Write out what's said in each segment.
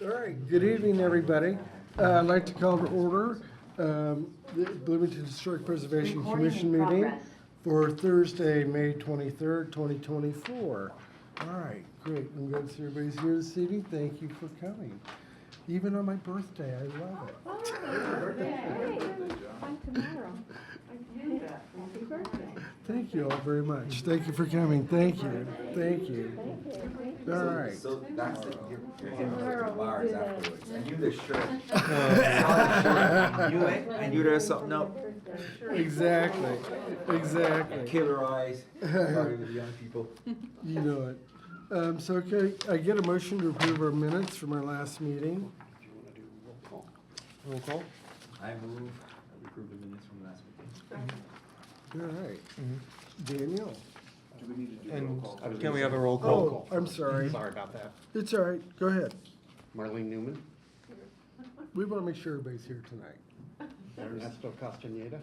All right, good evening, everybody. I'd like to call to order the Bloomington Historic Preservation Commission meeting for Thursday, May 23rd, 2024. All right, great. I'm glad to see everybody's here this evening. Thank you for coming. Even on my birthday, I love it. Oh, tomorrow. Happy birthday. Thank you all very much. Thank you for coming. Thank you. Thank you. All right. So that's it. You're getting to the bars afterwards. And you the shirt. And you there's something up. Exactly. Exactly. Killer eyes. Party with the young people. You know it. So can I get a motion to approve our minutes from our last meeting? Do you want to do roll call? Roll call. I move that we approve the minutes from last week. All right. Daniel? Do we need to do And roll call? can we have a roll call? Oh, I'm sorry. Sorry about that. It's all right. Go ahead. Marlene Newman, We want to make sure everybody's here tonight. Ernesto Castaneda,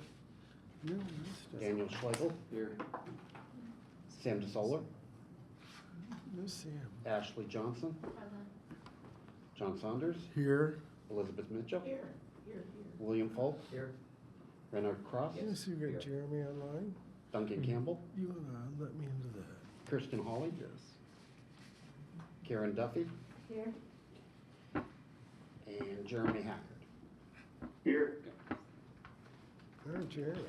No, that's Daniel Schlegel, Here. Sam DeSola, no Sam. Ashley Johnson, John Saunders, Here. Elizabeth Mitchell, William Falk, Here. Renard Cross, I see we got Jeremy online. Duncan Campbell, You want to let me into that? Kirsten Hawley, Yes. Karen Duffy, Here. and Jeremy Hackard. Here. All right, Jeremy.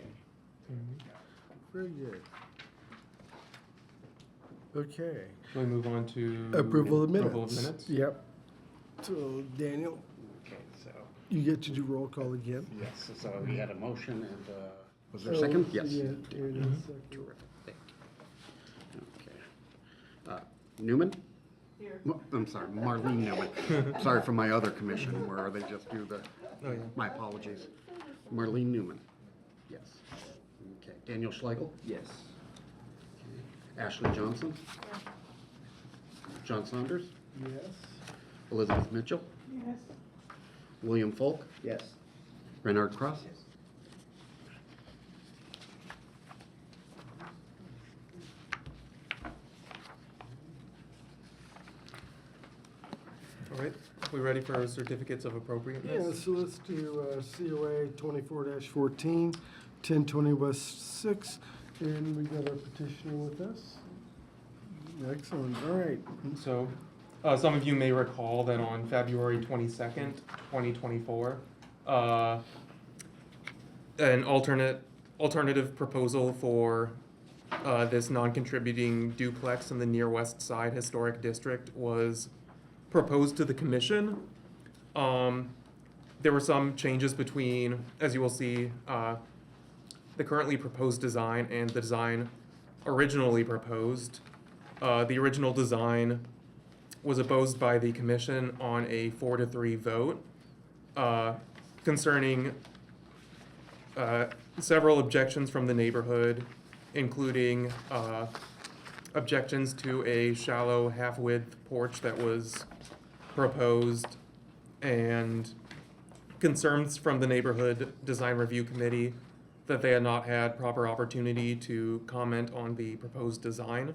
Very good. Okay. Shall we move on to Approval of minutes. Approval of minutes? Yep. So Daniel, Okay, so, you get to do roll call again. yes, so we had a motion and, was there a second? Oh, Yes. yeah, there it is, second. Terrific, thank you. Okay. Newman? Here. I'm sorry, Marlene Newman. Sorry for my other commission where they just do the, Oh, yeah. my apologies. Marlene Newman? Yes. Okay, Daniel Schlegel? Yes. Ashley Johnson? John Saunders? Yes. Elizabeth Mitchell? Yes. William Falk? Yes. Renard Cross? All right, we ready for our certificates of Yeah, appropriateness? so let's do COA 24-14, 1020 West 6, and we got our petitioner with us. Excellent, all right. So, some of you may recall that on February 22nd, 2024, an alternative proposal for this non-contributing duplex in the near west side historic district was proposed to the commission. There were some changes between, as you will see, the currently proposed design and the design originally proposed. The original design was opposed by the commission on a 4-3 vote concerning several objections from the neighborhood, including objections to a shallow half-width porch that was proposed, and concerns from the neighborhood design review committee that they had not had proper opportunity to comment on the proposed design.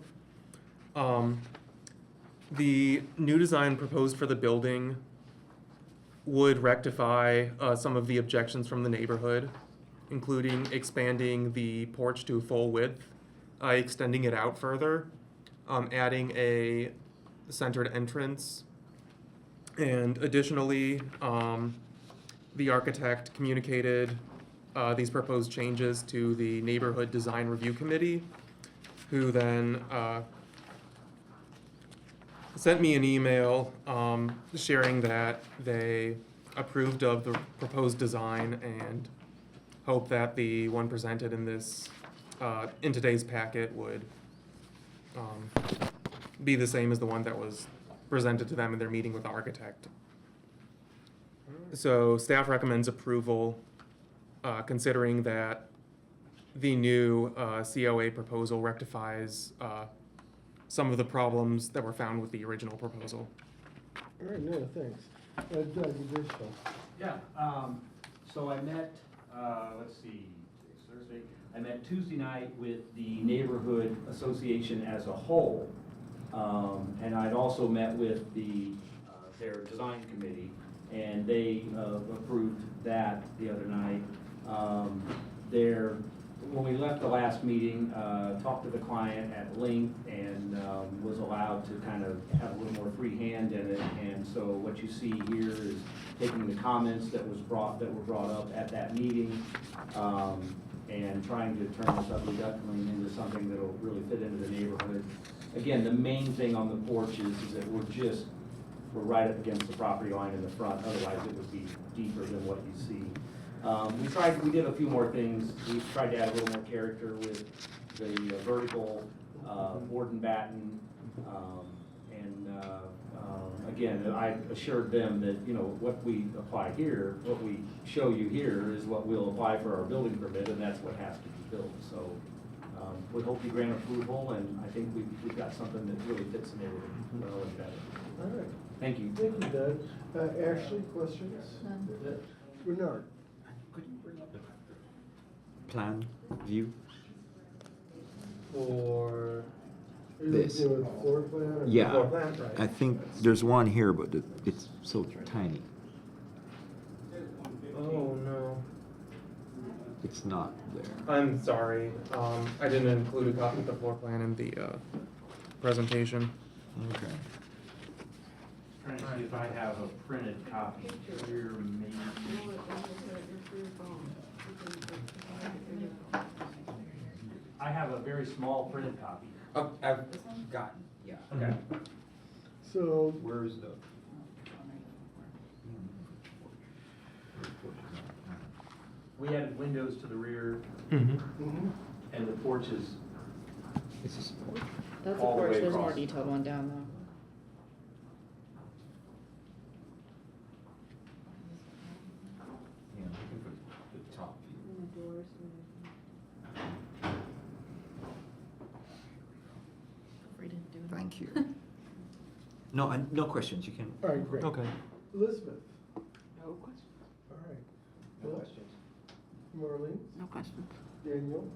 The new design proposed for the building would rectify some of the objections from the neighborhood, including expanding the porch to full width, extending it out further, adding a centered entrance, and additionally, the architect communicated these proposed changes to the neighborhood design review committee, who then sent me an email sharing that they approved of the proposed design and hope that the one presented in this in today's packet would be the same as the one that was presented to them in their meeting with the architect. So staff recommends approval, considering that the new COA proposal rectifies some of the problems that were found with the original proposal. All right, no, thanks. Doug, additional. Yeah, so I met, let's see, today's Thursday. I met Tuesday night with the neighborhood association as a whole. And I'd also met with the, their design design committee, and they approved that the other night. When we left the last meeting, talked to the client at length and was allowed to kind of have a little more free hand in it. And so what you see here is taking the comments that were brought up at that meeting and trying to turn this ugly duckling into something that'll really fit into the neighborhood. Again, the main thing on the porch is that we're right up against the property line in the front, otherwise it would be deeper than what you see. We did a few more things. We tried to add a little more character with the vertical board and batten. Again, I assured them that, you know, what we apply here, what we show you here is what we'll apply for our building permit, and that's what has to be built. So we hope you grant approval, and I think we've got something that really fits the neighborhood well and better. All right. Thank you. Thank you, Doug. Ashley, questions? Renard? Could you bring up the plan view? Or? This. Floor plan? Or Yeah. floor plan, right. I think there's one here, but it's so tiny. Oh, no. It's not there. I'm sorry. I didn't include a copy of the floor plan in the presentation. Okay. Trying to see if I have a printed copy here, maybe. I have a very small printed copy. Oh, I've gotten, yeah. Okay. So, Where's the? We added windows to the rear, Mm-hmm. mhm. and the porch is Is this? That's a all the porch, way there's a more across. detailed one down though. Yeah, I'm looking for the top view. Thank you. No, no questions, you can. All right, great. Okay. Elizabeth? No question. All right. No Bill? questions. Marlene? No questions. Daniel?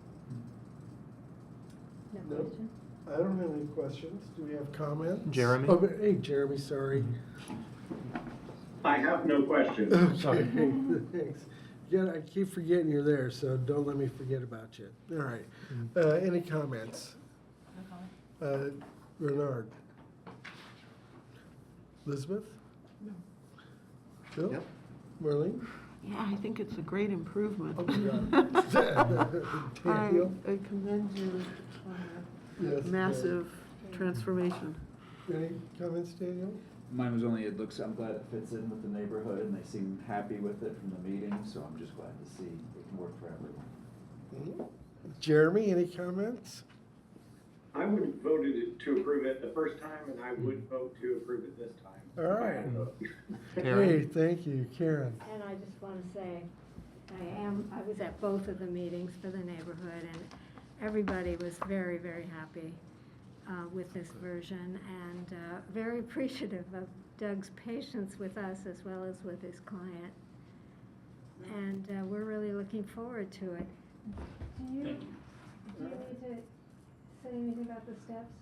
No No. question? I don't have any questions. Do we have comments? Jeremy? Oh, but, hey, Jeremy, sorry. I have no questions. Okay, thanks. Yeah, I keep forgetting you're there, so don't let me forget about you. All right. Any comments? No comment. Renard? Elizabeth? No. Bill? Yep. Marlene? Yeah, I think it's a great improvement. Oh, God. Daniel? I commend you Yes, on a massive transformation. Any comments, Daniel? Mine was only, I'm glad it fits in with the neighborhood and they seem happy with it from the meeting, so I'm just glad to see it can work for everyone. Jeremy, any comments? I would have voted to approve it the first time, and I would vote to approve it this time. All right. Karen? Hey, thank you. Karen? And I just want to say, I was at both of the meetings for the neighborhood, and everybody was very, very happy with this version, and very appreciative of Doug's patience with us as well as with his client. And we're really looking forward to it. Do you Thank you. need to say anything about the steps?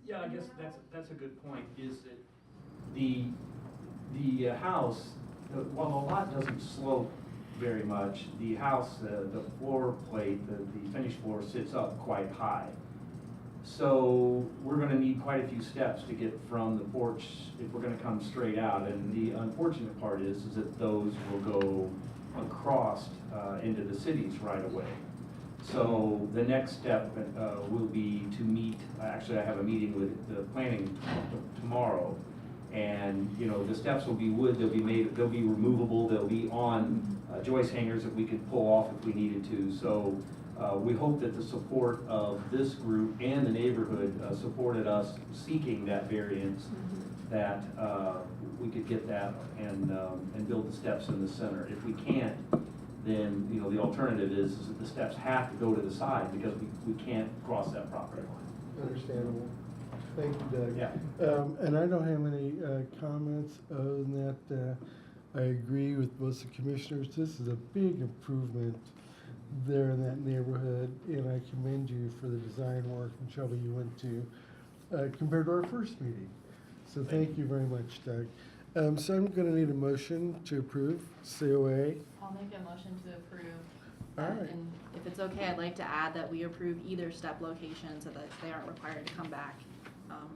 Yeah, I guess that's a good point, is that the house, while the lot doesn't slope very much, the house, the floor plate, the finished floor sits up quite high. So we're gonna need quite a few steps to get from the porch if we're gonna come straight out. And the unfortunate part is that those will go across into the cities right away. So the next step will be to meet, actually I have a meeting with the planning tomorrow. And, you know, the steps will be wood, they'll be removable, they'll be on joist hangers that we could pull off if we needed to. So we hope that the support of this group and the neighborhood supported us seeking that variance, that we could get that and build the steps in the center. If we can't, then, you know, the alternative is that the steps have to go to the side because we can't cross that property line. Understandable. Thank you, Doug. Yeah. And I don't have any comments other than that I agree with most of the commissioners. This is a big improvement there in that neighborhood, and I commend you for the design work and trouble you went to compared to our first meeting. So thank you very much, Doug. So I'm gonna need a motion to approve COA. I'll make a motion to approve. All that, right. And if it's okay, I'd like to add that we approve either step location so that they aren't required to come back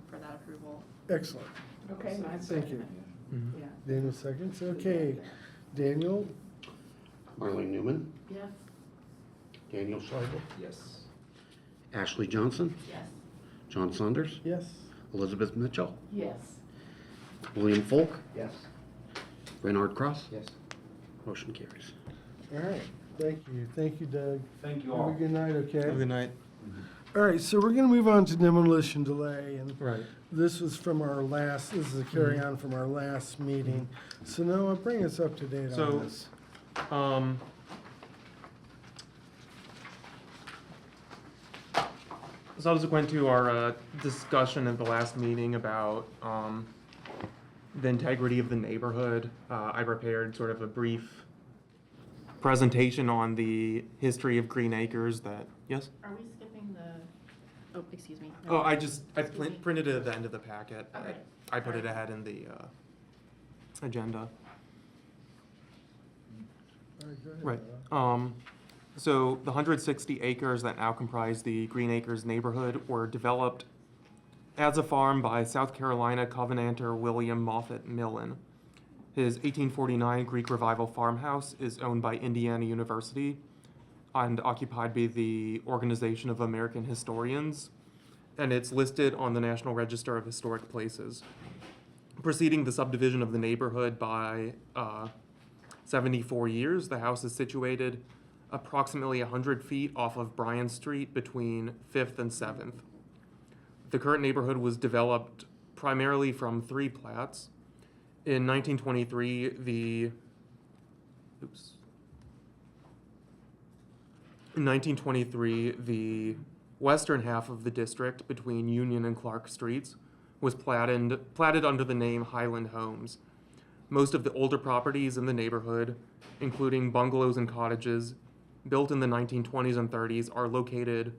for that approval. Excellent. Okay, I Thank second you. it. Yeah. Daniel seconds. Okay. Daniel, Marlene Newman, Yes. Daniel Schlegel, Yes. Ashley Johnson, Yes. John Saunders, yes. Elizabeth Mitchell, Yes. William Folk, Yes. Renard Cross. Yes. Motion carries. All right. Thank you. Thank you, Doug. Thank you Have a all. good night, okay? Have a good night. All right, so we're gonna move on to demolition delay, and Right. this was from our last, this is a carry on from our last meeting. So Noah, bring us up to date So- on this. Subsequent to our discussion at the last meeting about the integrity of the neighborhood, I prepared sort of a brief presentation on the history of Green Acres that, yes? Are we skipping the, oh, excuse me. Oh, I printed it at the end of the packet. but Okay. I put it ahead in the agenda. All right, go ahead, Right. Noah. So the 160 acres that now comprise the Green Acres neighborhood were developed as a farm by South Carolina Covenanter William Moffett Millen. His 1849 Greek Revival farmhouse is owned by Indiana University and occupied by the Organization of American Historians, and it's listed on the National Register of Historic Places. Preceding the subdivision of the neighborhood by 74 years, the house is situated approximately 100 feet off of Bryan Street between 5th and 7th. The current neighborhood was developed primarily from 3 plats. In 1923, the western half of the district between Union and Clark Streets was platted under the name Highland Homes. Most of the older properties in the neighborhood, including bungalows and cottages, built in the 1920s and 30s, are located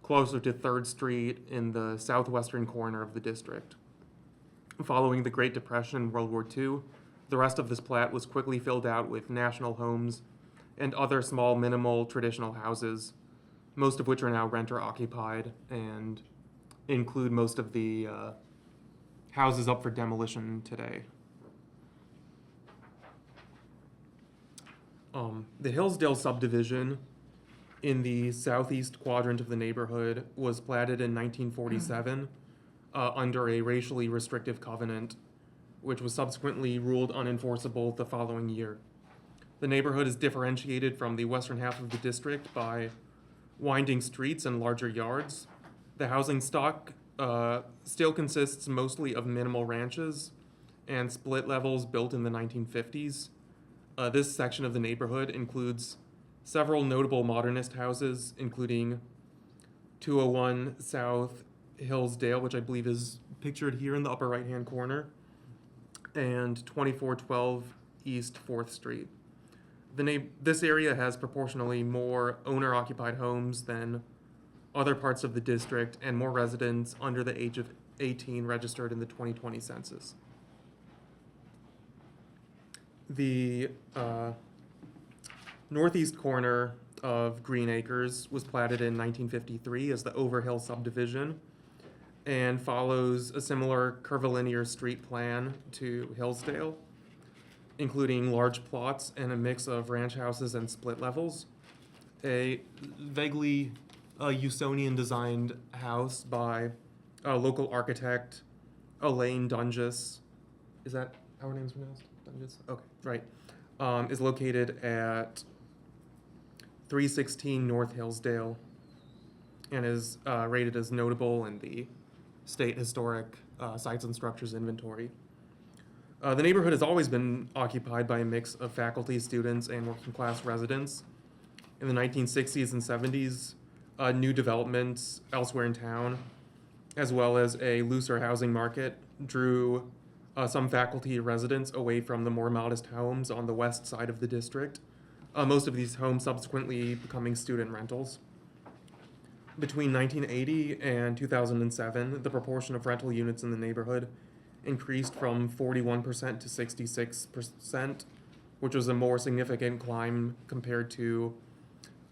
closer to 3rd Street in the southwestern corner of the district. Following the Great Depression and World War II, the rest of this plat was quickly filled out with national homes and other small, minimal, traditional houses, most of which are now renter occupied and include most of the houses up for demolition today. The Hillsdale subdivision in the southeast quadrant of the neighborhood was platted in 1947 under a racially restrictive covenant, which was subsequently ruled unenforceable the following year. The neighborhood is differentiated from the western half of the district by winding streets and larger yards. The housing stock still consists mostly of minimal ranches and split levels built in the 1950s. This section of the neighborhood includes several notable modernist houses, including 201 South Hillsdale, which I believe is pictured here in the upper right-hand corner, and 2412 East 4th Street. This area has proportionally more owner-occupied homes than other parts of the district and more residents under the age of 18 registered in the 2020 census. The northeast corner of Green Acres was platted in 1953 as the Overhill subdivision and follows a similar curvilinear street plan to Hillsdale, including large plots and a mix of ranch houses and split levels. A vaguely Usonian designed house by a local architect, Elaine Dunges. Is that how her name's pronounced? Dunges? Okay, right. Is located at 316 North Hillsdale and is rated as notable in the State Historic Sites and Structures Inventory. The neighborhood has always been occupied by a mix of faculty, students, and working class residents. In the 1960s and 70s, new developments elsewhere in town, as well as a looser housing market, drew some faculty residents away from the more modest homes on the west side of the district, most of these homes subsequently becoming student rentals. Between 1980 and 2007, the proportion of rental units in the neighborhood increased from 41% to 66%, which was a more significant climb compared to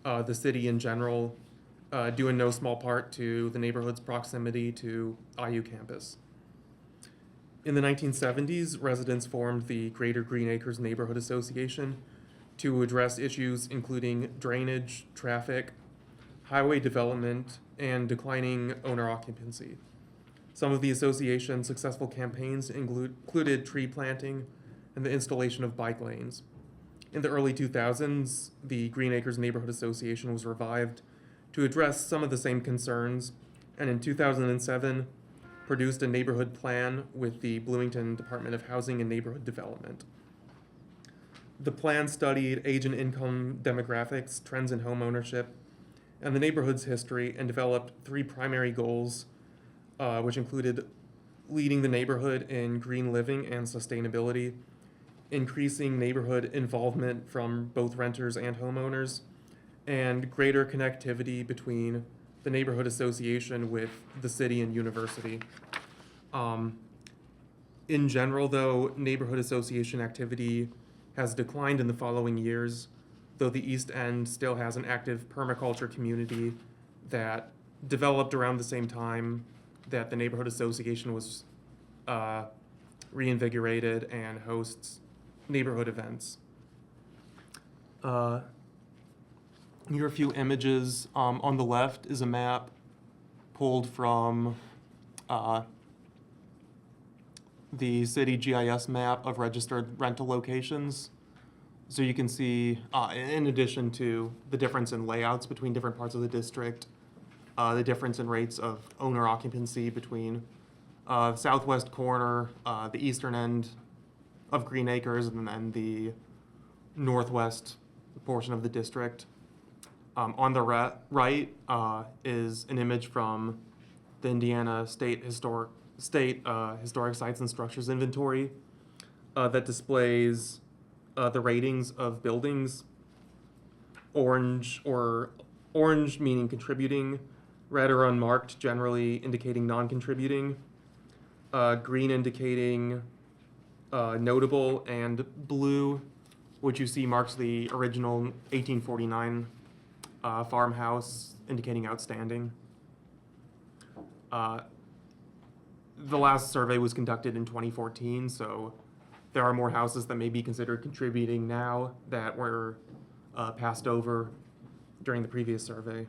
the city in general, due in no small part to the neighborhood's proximity to IU campus. In the 1970s, residents formed the Greater Green Acres Neighborhood Association to address issues including drainage, traffic, highway development, and declining owner occupancy. Some of the association's successful campaigns included tree planting and the installation of bike lanes. In the early 2000s, the Green Acres Neighborhood Association was revived to address some of the same concerns, and in 2007, produced a neighborhood plan with the Bloomington Department of Housing and Neighborhood Development. The plan studied age and income demographics, trends in home ownership, and the neighborhood's history, and developed 3 primary goals, which included leading the neighborhood in green living and sustainability, increasing neighborhood involvement from both renters and homeowners, and greater connectivity between the neighborhood association with the city and university. In general, though, neighborhood association activity has declined in the following years, though the East End still has an active permaculture community that developed around the same time that the neighborhood association was reinvigorated and hosts neighborhood events. Here are a few images. On the left is a map pulled from the city GIS map of registered rental locations. So you can see, in addition to the difference in layouts between different parts of the district, the difference in rates of owner occupancy between the southwest corner, the eastern end of Green Acres, and then the northwest portion of the district. On the right is an image from the Indiana State Historic Sites and Structures Inventory that displays the ratings of buildings. Orange meaning contributing, red or unmarked generally indicating non-contributing, green indicating notable, and blue, which you see marks the original 1849 farmhouse indicating outstanding. The last survey was conducted in 2014, so there are more houses that may be considered contributing now that were passed over during the previous survey.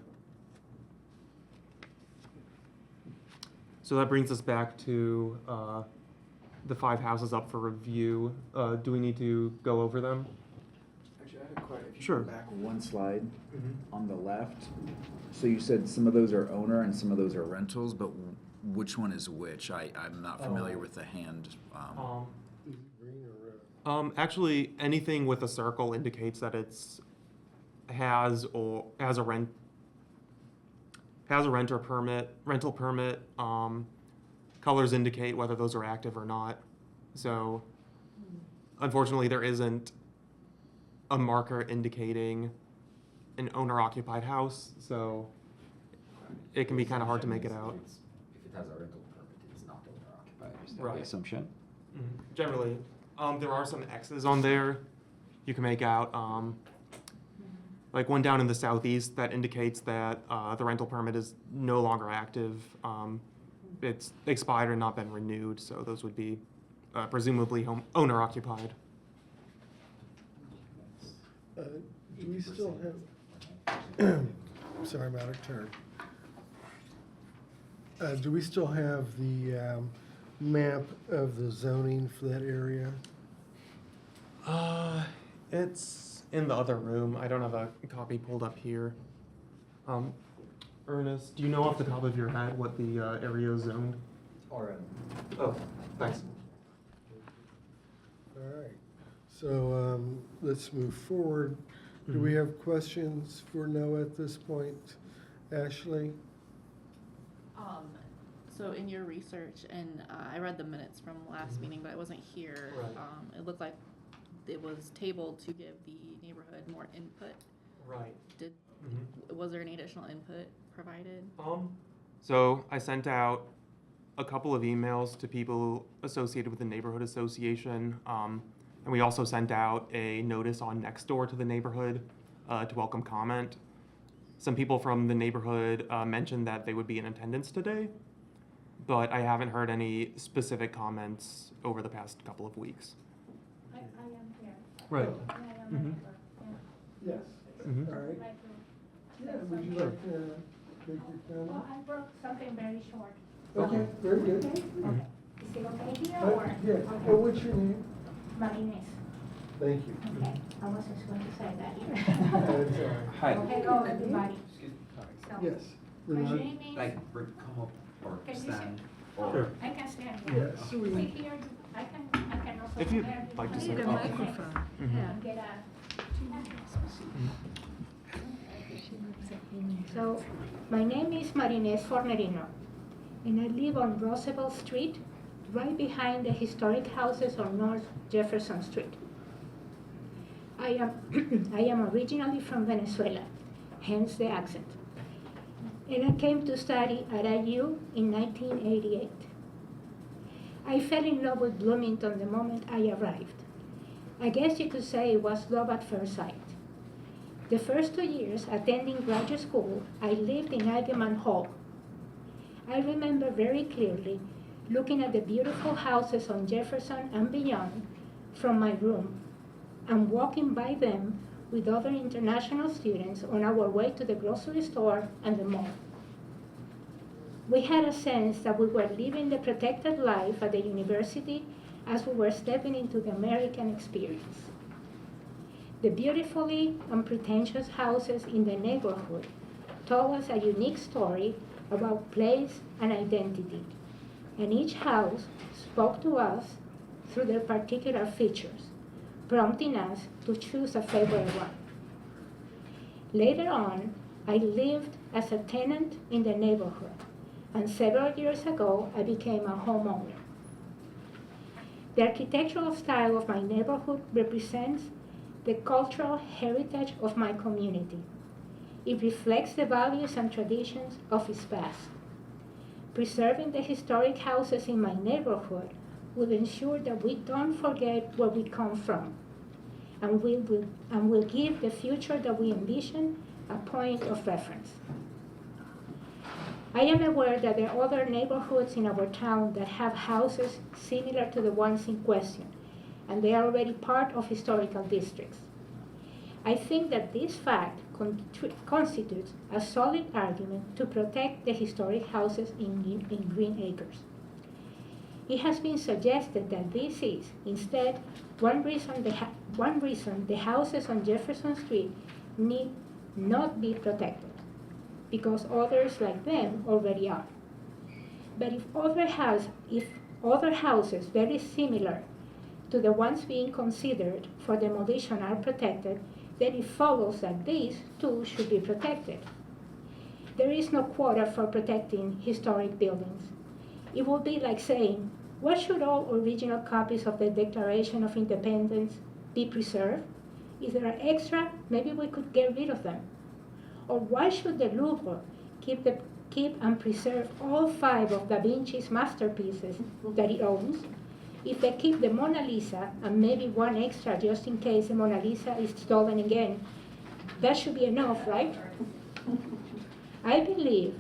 So that brings us back to the 5 houses up for review. Do we need to go over them? Actually, I had a question. If you Sure. go back one slide on the left, so you said some of those are owner and some of those are rentals, but which one is which? I'm not familiar with the hand. Is it green or red? Actually, anything with a circle indicates that has a rental permit. Colors indicate whether those are active or not. So, unfortunately, there isn't a marker indicating an owner-occupied house, so it can be kind of hard to make it out. If it has a rental permit, it's not owner occupied. Is that the Right. assumption? Generally, there are some X's on there you can make out. Like one down in the southeast that indicates that the rental permit is no longer active. It's expired and not been renewed, so those would be presumably owner occupied. Do we still have, sorry, I'm out of turn. Do we still have the map of the zoning for that area? It's in the other room. I don't have a copy pulled up here. Ernest, do you know off the top of your head what the area is zoned? Oh, thanks. All right, so let's move forward. Do we have questions for Noah at this point? Ashley? So in your research, and I read the minutes from last meeting, but I wasn't here. Right. It looked like it was tabled to give the neighborhood more input. Right. Was there any additional input provided? So I sent out a couple of emails to people associated with the neighborhood association. And we also sent out a notice on Nextdoor to the neighborhood to welcome comment. Some people from the neighborhood mentioned that they would be in attendance today, but I haven't heard any specific comments over the past couple of weeks. I am here. Right. I am a Mhm. member, yeah. Yes. Mhm. All right. Like to Yeah, say would you something. like to make your Well, comment? I brought something very short. Okay, very good. Okay? Okay. Is it okay here Yeah, or? well, Okay. what's your name? Marines. Thank you. Okay, I wasn't going to say that That's here. all right. Hi. Hello, everybody. So, Yes. my Renard? name is, Come up or Can you stand. Sure. I can stand Yes. here. We hear, I can also. If you'd hear like to I sit need a up. microphone. Mhm. Yeah. Get a. So, my name is Marines Fornerino, and I live on Roosevelt Street, right behind the historic houses on North Jefferson Street. I am originally from Venezuela, hence the accent. And I came to study at IU in 1988. I fell in love with Bloomington the moment I arrived. I guess you could say it was love at first sight. The first 2 years attending graduate school, I lived in Eigenman Hall. I remember very clearly looking at the beautiful houses on Jefferson and beyond from my room and walking by them with other international students on our way to the grocery store and the mall. We had a sense that we were living the protected life at the university as we were stepping into the American experience. The beautifully unpretentious houses in the neighborhood told us a unique story about place and identity, and each house spoke to us through their particular features, prompting us to choose a favorite one. Later on, I lived as a tenant in the neighborhood, and several years ago, I became a homeowner. The architectural style of my neighborhood represents the cultural heritage of my community. It reflects the values and traditions of its past. Preserving the historic houses in my neighborhood will ensure that we don't forget where we come from, and will give the future that we envision a point of reference. I am aware that there are other neighborhoods in our town that have houses similar to the ones in question, and they are already part of historical districts. I think that this fact constitutes a solid argument to protect the historic houses in Green Acres. It has been suggested that this is, instead, one reason the houses on Jefferson Street need not be protected, because others like them already are. But if other houses very similar to the ones being considered for demolition are protected, then it follows that these too should be protected. There is no quota for protecting historic buildings. It would be like saying, why should all original copies of the Declaration of Independence be preserved? If there are extra, maybe we could get rid of them. Or why should the Louvre keep and preserve all 5 of Da Vinci's masterpieces that it owns? If they keep the Mona Lisa and maybe one extra just in case the Mona Lisa is stolen again, that should be enough, right? I believe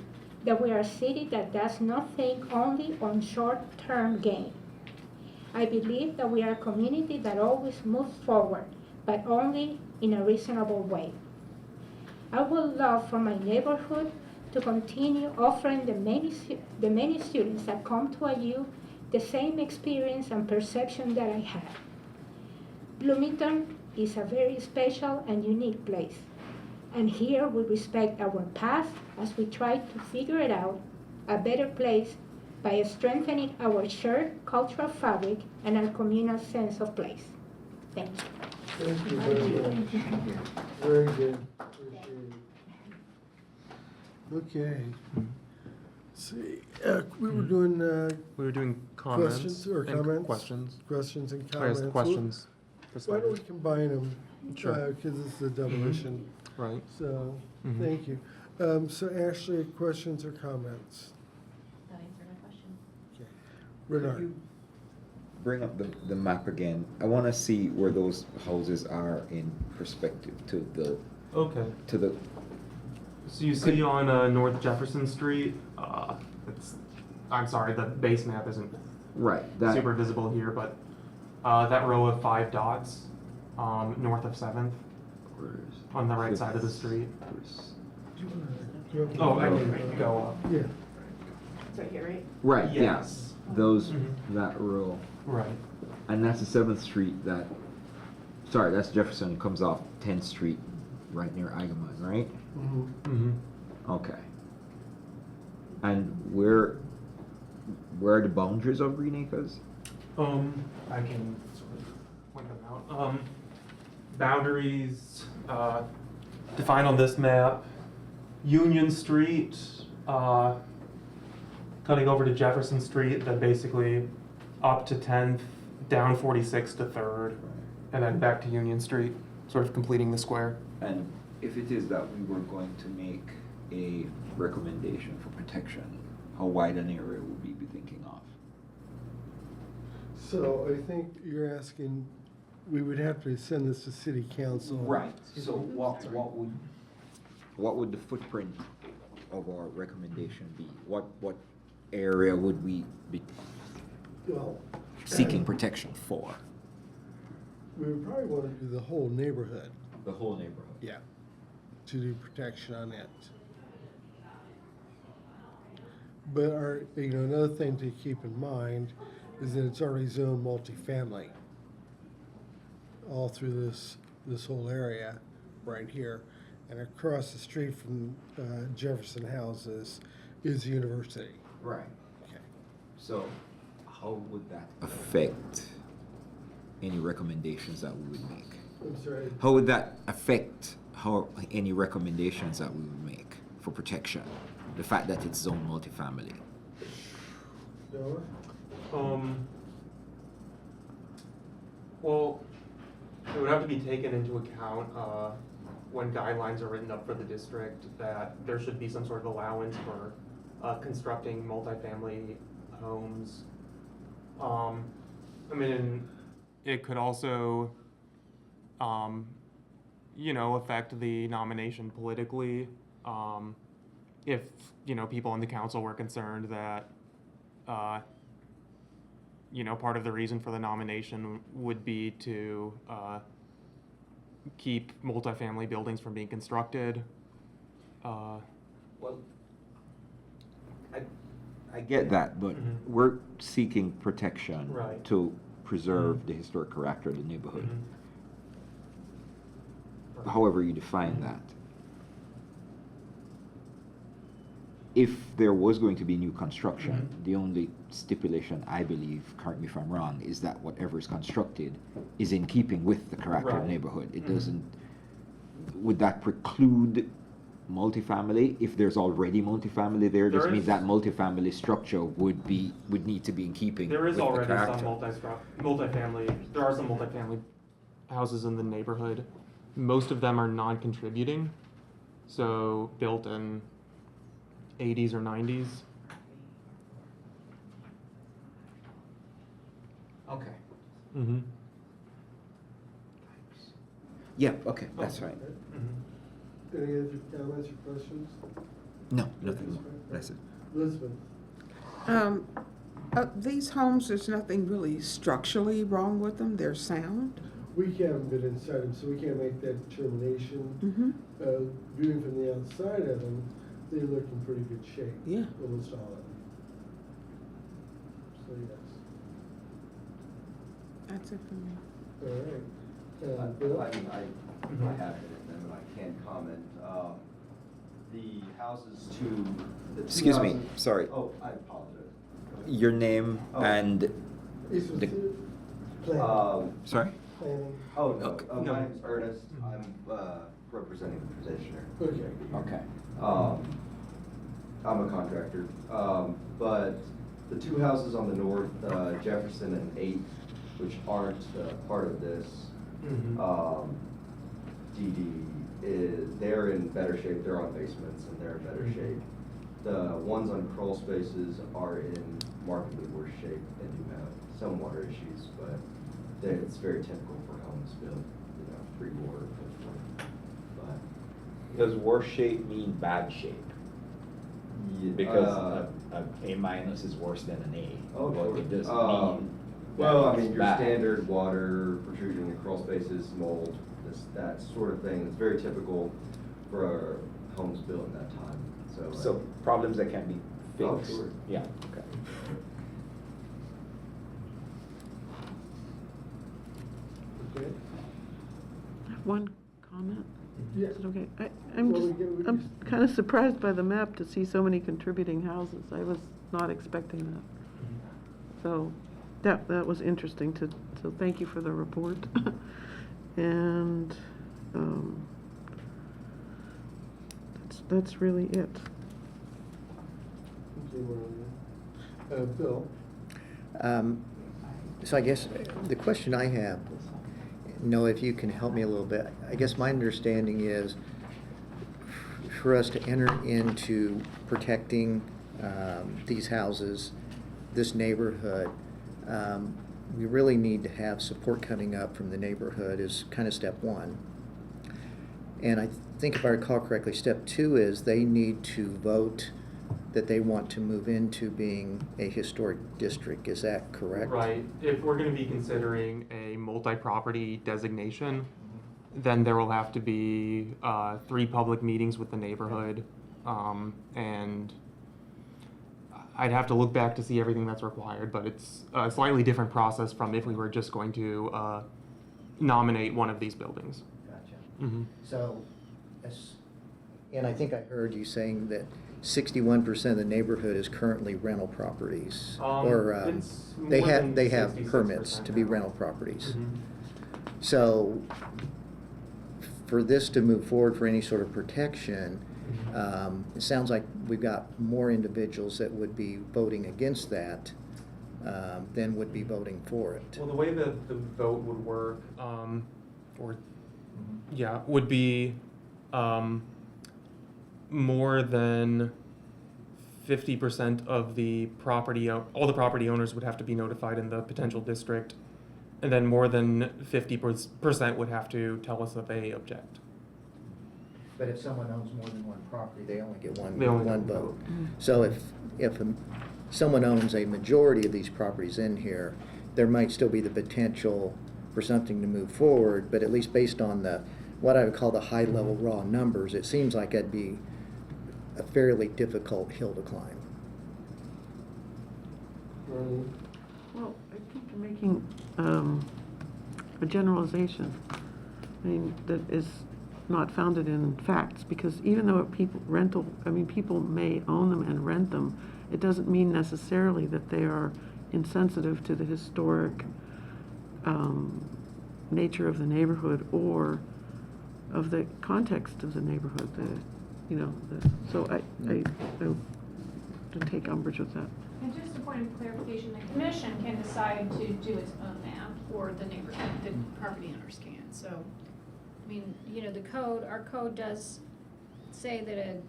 that we are a city that does not think only on short-term gain. I believe that we are a community that always moves forward, but only in a reasonable way. I would love for my neighborhood to continue offering the many students that come to IU the same experience and perception that I have. Bloomington is a very special and unique place, and here we respect our past as we try to figure it out a better place by strengthening our shared cultural fabric and our communal sense of place. Thank you. Thank you very much. Very good. Appreciate it. Okay. Let's see, we were doing We were doing comments. questions or and comments? Questions. Questions and I comments. guess questions. Why don't we combine them? Sure. Because it's a demolition. Right. So, Mhm. thank you. So Ashley, questions or comments? That answered my question. Bernard. Bring up the map again. I want to see where those houses are in perspective to the, Okay. to the, So you see on North Jefferson Street, I'm sorry, the base map isn't right, that, super visible here, but that row of 5 dots north of 7th on the right side of the street. Oh, I can go up. Yeah. It's right here, right? right, Yes. yes, those, Mhm. that row. Right. And that's the 7th Street that, sorry, that's Jefferson, comes off 10th Street, right near Agaman, right? Mm-hmm. Mm-hmm. Okay. And where are the boundaries of Green Acres? I can sort of point them out. Boundaries defined on this map. Union Street, cutting over to Jefferson Street, then basically up to 10th, down 46 to 3rd, and then back to Union Street, sort of completing the square. And if it is that we were going to make a recommendation for protection, how wide an area would we be thinking of? So I think you're asking, we would have to send this to city council. Right, so what would the footprint of our recommendation be? What area would we be Well, seeking protection for? we would probably want to do the whole neighborhood. The whole neighborhood? Yeah. To do protection on it. But another thing to keep in mind is that it's already zoned multifamily all through this whole area right here. And across the street from Jefferson houses is the university. Right. Okay. So how would that affect any recommendations that we would make? I'm sorry. How would that affect any recommendations that we would make for protection? The fact that it's zone multifamily. Noah? Well, it would have to be taken into account when guidelines are written up for the district that there should be some sort of allowance for constructing multifamily homes. I mean, it could also, affect the nomination politically. If, people in the council were concerned that, part of the reason for the nomination would be to keep multifamily buildings from being constructed. Well, I get that, but Mhm. we're seeking protection Right. to preserve the historic character of the neighborhood. However you define that. If there was going to be new construction, the only stipulation, I believe, correct me if I'm wrong, is that whatever is constructed is in keeping with the character of the Right. neighborhood. It doesn't, would that preclude multifamily? If there's already multifamily there, There this means is- that multifamily structure would need to be in keeping There with is the already character. some there are some multifamily houses in the neighborhood. Most of them are non-contributing, so built in 80s or 90s. Okay. Mm-hmm. Yeah, okay, that's right. Any other comments or questions? No, nothing more. That's it. Elizabeth? These homes, there's nothing really structurally wrong with them, they're sound. We haven't been inside them, so we can't make that determination. Mm-hmm. Viewing from the outside of them, they look in pretty good shape. Yeah. Almost all of them. So, yes. That's it for me. All right. I Bill? have it, and I can comment. The houses the two Excuse me, houses- sorry. Oh, I apologize. Your name Oh. and, This was The- planning. sorry? Planning. Oh, no, Okay. my name's Ernest. I'm representing the petitioner. Okay. Okay. I'm a contractor. But the two houses on the north, Jefferson and 8th, which aren't part of this, DD, they're in better shape. They're on basements and they're in better shape. The ones on crawl spaces are in markedly worse shape and do have some water issues, but it's very typical for homes built, pre-war, post-war. But Does worse shape mean bad shape? Because a minus is worse than an A. Oh, but sure. it doesn't mean. Well, that I mean, it's your bad. standard water, protrusion in crawl spaces, mold, that sort of thing is very typical for homes built in that time. So problems that can be Oh, fixed. sure. Yeah, okay. Okay. One comment? Yeah. Is it okay? I'm Well, just, we can- I'm kind of surprised by the map to see so many contributing houses. I was not expecting that. So that was interesting so thank you for the report. And that's really it. Okay, Marlene. Bill? So I guess the question I have, Noah, if you can help me a little bit, I guess my understanding is for us to enter into protecting these houses, this neighborhood, we really need to have support coming up from the neighborhood is kind of step one. And I think if I recall correctly, step two is they need to vote that they want to move into being a historic district. Is that correct? Right. If we're going to be considering a multi-property designation, then there will have to be 3 public meetings with the neighborhood. And I'd have to look back to see everything that's required, but it's a slightly different process from if we were just going to nominate one of these buildings. Gotcha. Mm-hmm. So, and I think I heard you saying that 61% of the neighborhood is currently rental properties, or It's they more have than they have 66% permits to be now. rental properties. Mhm. So, for this to move forward for any sort of protection, it sounds like we've got more individuals that would be voting against that than would be voting for it. Well, the way that the vote would work, would be more than 50% of the property, all the property owners would have to be notified in the potential district, and then more than 50% would have to tell us that they object. But if someone owns more than one property, they only get one They only get one one vote. vote. So if someone owns a majority of these properties in here, there might still be the potential for something to move forward, but at least based on what I would call the high-level raw numbers, it seems like that'd be a fairly difficult hill to climb. Marlene? Well, I think you're making a generalization. I mean, that is not founded in facts, because even though people may own them and rent them, it doesn't mean necessarily that they are insensitive to the historic nature of the neighborhood or of the context of the neighborhood. So I don't take umbrage with that. And just a point of clarification, the commission can decide to do its own map, or the neighborhood, the property owners can, so. I mean, our code does say that a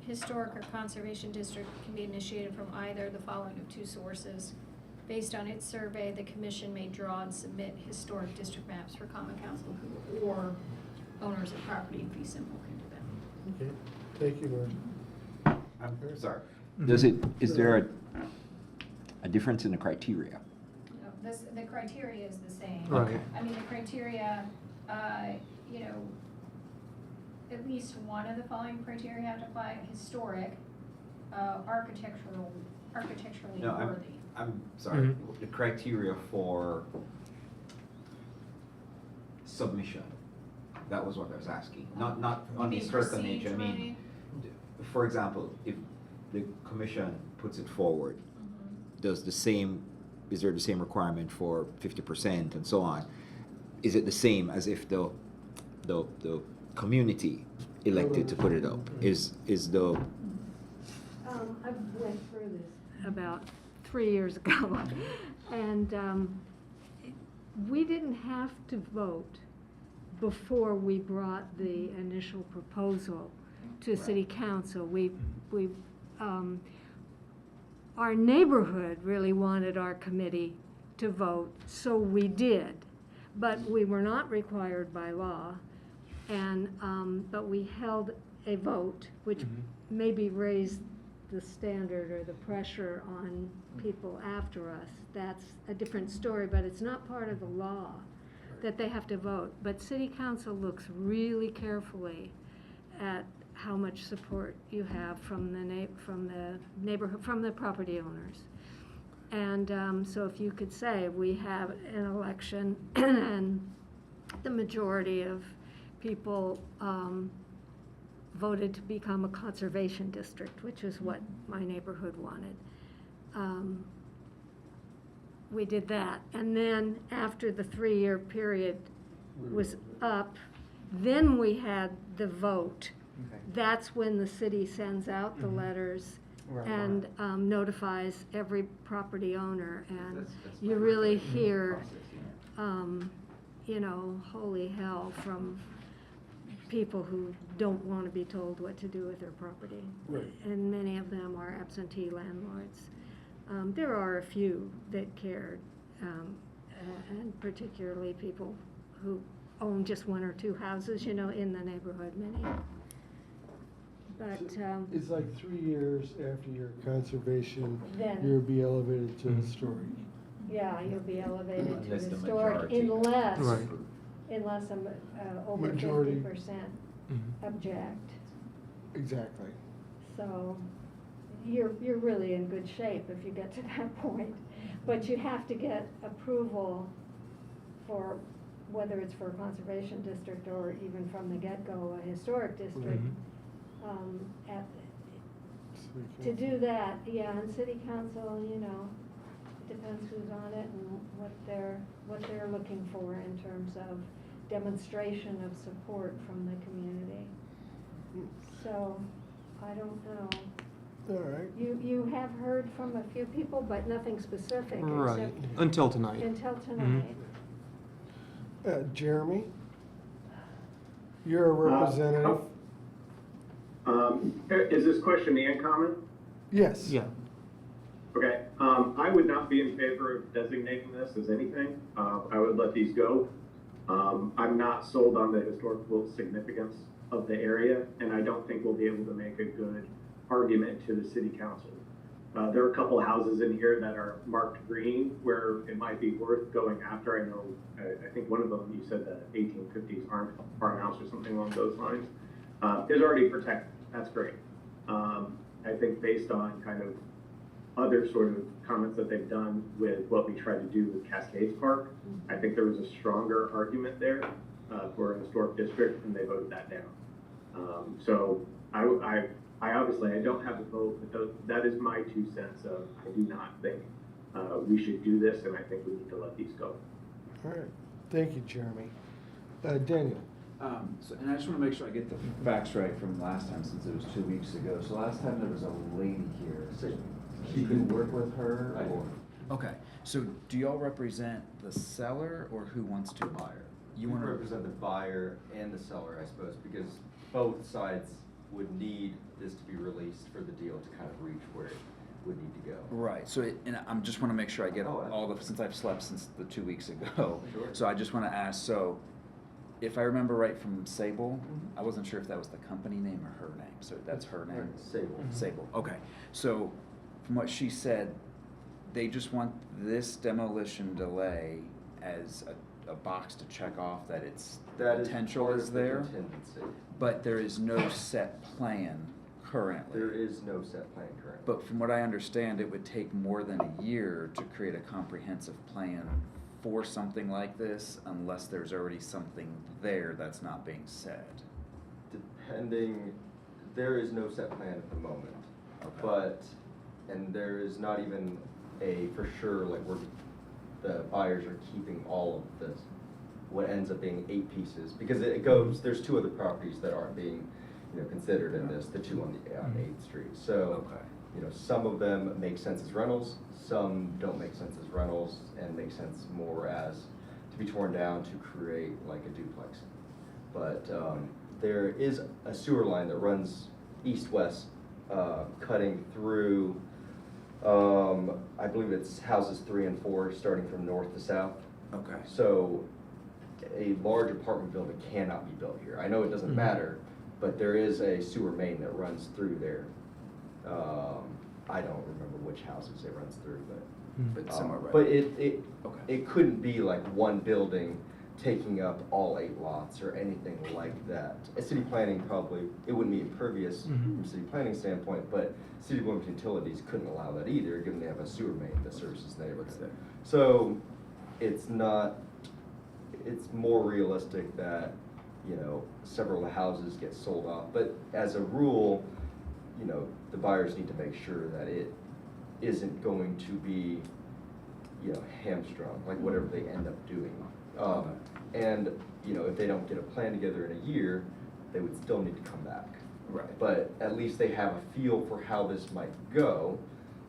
historic or conservation district can be initiated from either the following of 2 sources. Based on its survey, the commission may draw and submit historic district maps for common council, or owners of property in fee simple can do that. Okay, thank you, Marlene. I'm sorry. Is there a difference in the criteria? No, the criteria is the same. Right. I mean, the criteria, at least one of the following criteria have to apply: historic, architecturally No, worthy. I'm sorry. Mhm. The criteria for submission. That was what I was asking. Not on the historical nature. I mean, for example, if the commission puts it forward, is there the same requirement for 50% and so on? Is it the same as if the community elected to put it up? Is the I went through this about 3 years ago, and we didn't have to vote before we brought the initial proposal to city council. our neighborhood really wanted our committee to vote, so we did. But we were not required by law, and, but we held a vote, which maybe raised the standard or the pressure on people after us. That's a different story, but it's not part of the law that they have to vote. But city council looks really carefully at how much support you have from the neighborhood, from the property owners. And so if you could say we have an election and the majority of people voted to become a conservation district, which is what my neighborhood wanted. We did that. And then after the 3-year period was up, then we had the vote. That's when the city sends out the letters and notifies every property owner. And you really hear, you know, holy hell from people who don't want to be told what to do with their property. Right. And many of them are absentee landlords. There are a few that cared, and particularly people who own just 1 or 2 houses, you know, in the neighborhood, many. But, It's like 3 years after your conservation, Then- you'll be elevated to historic. yeah, you'll be elevated to Unless the historic majority- unless, Right. unless over Majority. 50% object. Exactly. So you're really in good shape if you get to that point. But you have to get approval for, whether it's for a conservation district or even from the get-go, a historic district. At, to do that, yeah, and city council, you know, it depends who's on it and what they're looking for in terms of demonstration of support from the community. So, I don't know. All right. You have heard from a few people, but nothing specific Right, except until tonight. until tonight. Jeremy, you're a representative. Is this question and comment? Yes. Yeah. Okay, I would not be in favor of designating this as anything. I would let these go. I'm not sold on the historical significance of the area, and I don't think we'll be able to make a good argument to the city council. There are a couple of houses in here that are marked green where it might be worth going after. I know, I think one of them, you said the 1850s farmhouse or something along those lines, is already protected. That's great. I think based on kind of other sort of comments that they've done with what we tried to do with Cascades Park, I think there was a stronger argument there for a historic district, and they voted that down. So I obviously, I don't have a vote, but that is my 2 cents of, I do not think we should do this, and I think we need to let these go. All right. Thank you, Jeremy. Daniel. And I just want to make sure I get the facts right from last time, since it was 2 weeks ago. So last time there was a lady here. So you could work with her, or? Okay, so do y'all represent the seller or who wants to buy her? You want to represent the buyer and the seller, I suppose, because both sides would need this to be released for the deal to kind of reach where it would need to go. Right, so, and I just want to make sure I get Oh, all the, since I've slept since the 2 weeks ago. Sure. So I just want to ask, so if I remember right from Sable, I wasn't sure if that was the company name or her name, so that's her name? Sable. Sable, okay. So from what she said, they just want this demolition delay as a box to check off that its potential part is of the there, contingency. but there is no set plan currently. There is no set plan currently. But from what I understand, it would take more than a year to create a comprehensive plan for something like this, unless there's already something there that's not being said. Depending, there is no set plan at the moment, but, and there is not even a for sure, like the buyers are keeping all of this, what ends up being 8 pieces, because it goes, there's 2 other properties that aren't being, considered in this, the 2 on 8th Street. So, some of them make sense as rentals, some don't make sense as rentals, and make sense more as to be torn down to create like a duplex. But there is a sewer line that runs east-west, cutting through I believe it's houses 3 and 4, starting from north to south. Okay. So a large apartment building cannot be built here. I know it doesn't matter, but there is a sewer main that runs through there. I don't remember which houses it runs through, But somewhere right. but it couldn't be like one building taking up all 8 lots or anything like that. A city planning probably, it wouldn't be impervious from a city planning standpoint, but City of Bloomington Utilities couldn't allow that either, given they have a sewer main that services the neighborhood. So it's not, it's more realistic that, you know, several of the houses get sold off. But as a rule, you know, the buyers need to make sure that it isn't going to be, you know, hamstrung, like whatever they end up doing. And, you know, if they don't get a plan together in a year, they would still need to come back. Right. But at least they have a feel for how this might go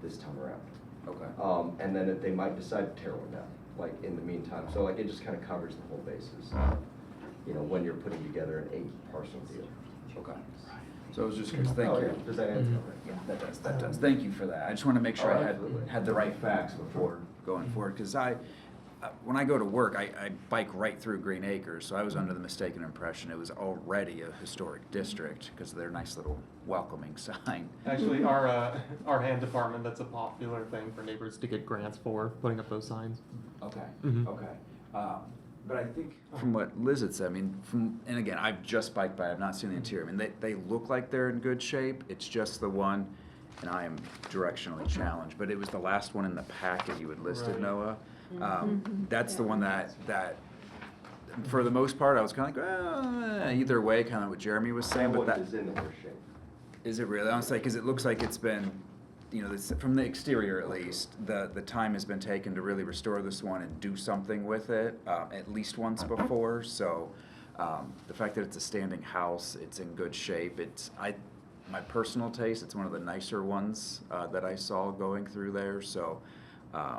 this time around. Okay. And then they might decide to tear one down, like in the meantime. So like it just kind of covers the whole basis, you know, when you're putting together an 8 parcel deal. Okay. So I was just curious, thank Oh, you. yeah. Does that answer? Yeah, that does. Thank you for that. I just want to make sure Oh, I absolutely. had the right facts before going forward, because when I go to work, I bike right through Green Acres, so I was under the mistaken impression it was already a historic district because of their nice little welcoming sign. Actually, our hand department, that's a popular thing for neighbors to get grants for, putting up those signs. Okay, Mhm. okay. But I think from what Liz had said, I mean, and again, I've just biked by, I've not seen the interior. I mean, they look like they're in good shape. It's just the one, and I am directionally challenged, but it was the last one in the packet you had listed, Right. Noah. That's the one that for the most part, I was kind of like, well, either way, kind of what Jeremy was saying, but That that. one is in the worst shape. Is it really? I was like, because it looks like it's been, you know, from the exterior at least, the time has been taken to really restore this one and do something with it, at least once before. So the fact that it's a standing house, it's in good shape. My personal taste, it's one of the nicer ones that I saw going through there. So I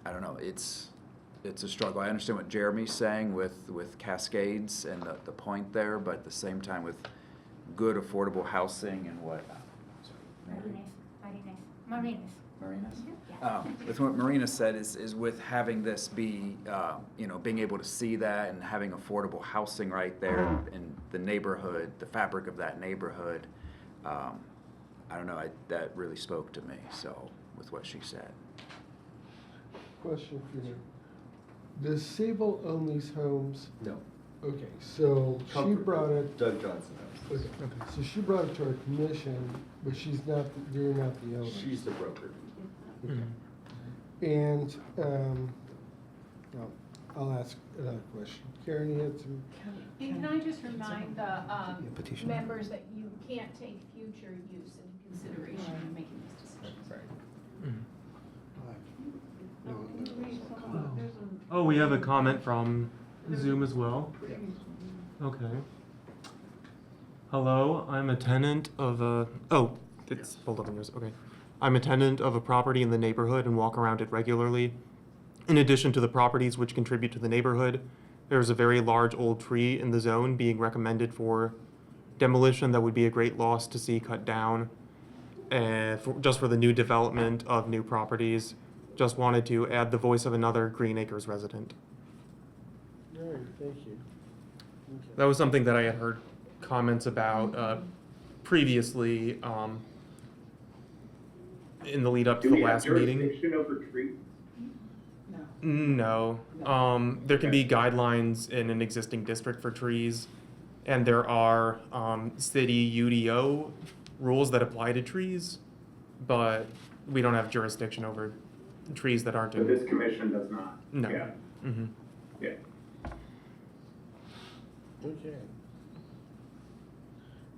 don't know. It's a struggle. I understand what Jeremy's saying with Cascades and the point there, but at the same time with good affordable housing and what. Marinas. With what Marina said is with having this be, you know, being able to see that and having affordable housing right there in the neighborhood, the fabric of that neighborhood. I don't know. That really spoke to me. So with what she said. Question for you. Does Sable own these homes? No. Okay, so she Comfort- brought it, Doug Johnson knows. okay, so she brought it to our commission, but she's not, you're not the owner. She's the broker. Okay. And, well, I'll ask another question. Karen, you had some, And can I just remind the petition. members that you can't take future use into consideration when making these decisions? Oh, we have a comment from Zoom as well? Okay. Hello, I'm a tenant of a, it's pulled up in yours, okay. I'm a tenant of a property in the neighborhood and walk around it regularly. In addition to the properties which contribute to the neighborhood, there's a very large old tree in the zone being recommended for demolition that would be a great loss to see cut down. Just for the new development of new properties. Just wanted to add the voice of another Green Acres resident. all right, thank you. Okay. That was something that I had heard comments about previously in the lead up to Do the we have last meeting. jurisdiction over trees? No. There can be guidelines in an existing district for trees, and there are city UDO rules that apply to trees, but we don't have jurisdiction over trees that aren't But in. this commission does not? No. Yeah, Mm-hmm. yeah. Okay.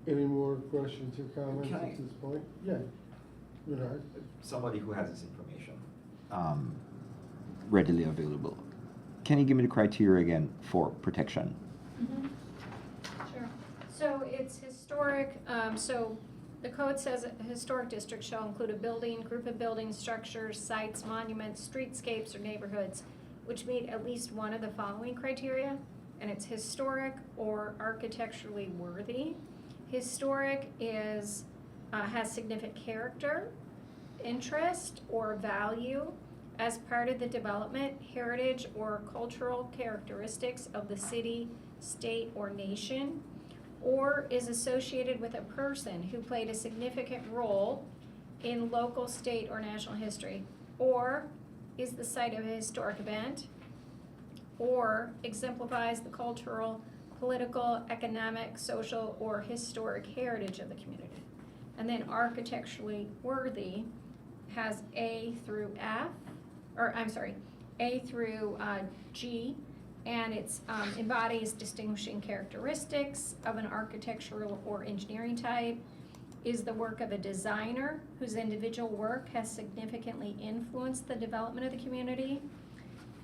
Any more questions or comments Can I- at this point? Yeah. Bernard? Somebody who has this information readily available. Can you give me the criteria again for protection? Sure. So it's historic, so the code says a historic district shall include a building, group of buildings, structures, sites, monuments, streetscapes, or neighborhoods which meet at least one of the following criteria, and it's historic or architecturally worthy. Historic is, has significant character. interest or value as part of the development, heritage, or cultural characteristics of the city, state, or nation, or is associated with a person who played a significant role in local, state, or national history, or is the site of a historic event, or exemplifies the cultural, political, economic, social, or historic heritage of the community. And then architecturally worthy has A through F, or I'm sorry, A through G, and it embodies distinguishing characteristics of an architectural or engineering type, is the work of a designer whose individual work has significantly influenced the development of the community,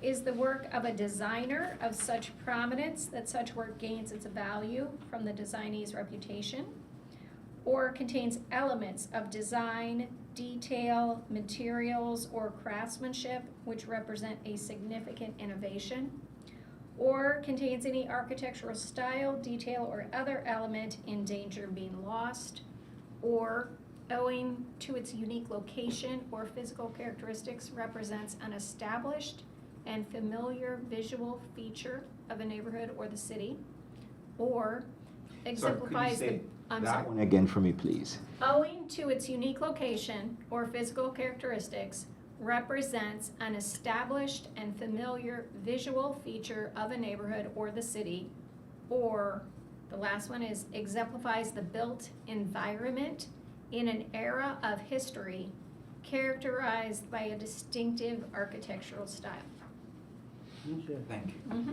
is the work of a designer of such prominence that such work gains its value from the designee's reputation, or contains elements of design, detail, materials, or craftsmanship which represent a significant innovation, or contains any architectural style, detail, or other element in danger of being lost, or owing to its unique location or physical characteristics represents an established and familiar visual feature of a neighborhood or the city, or exemplifies the, I'm sorry. That one again for me, please. Owing to its unique location or physical characteristics represents an established and familiar visual feature of a neighborhood or the city, or the last one is exemplifies the built environment in an era of history characterized by a distinctive architectural style. Thank you. Mm-hmm.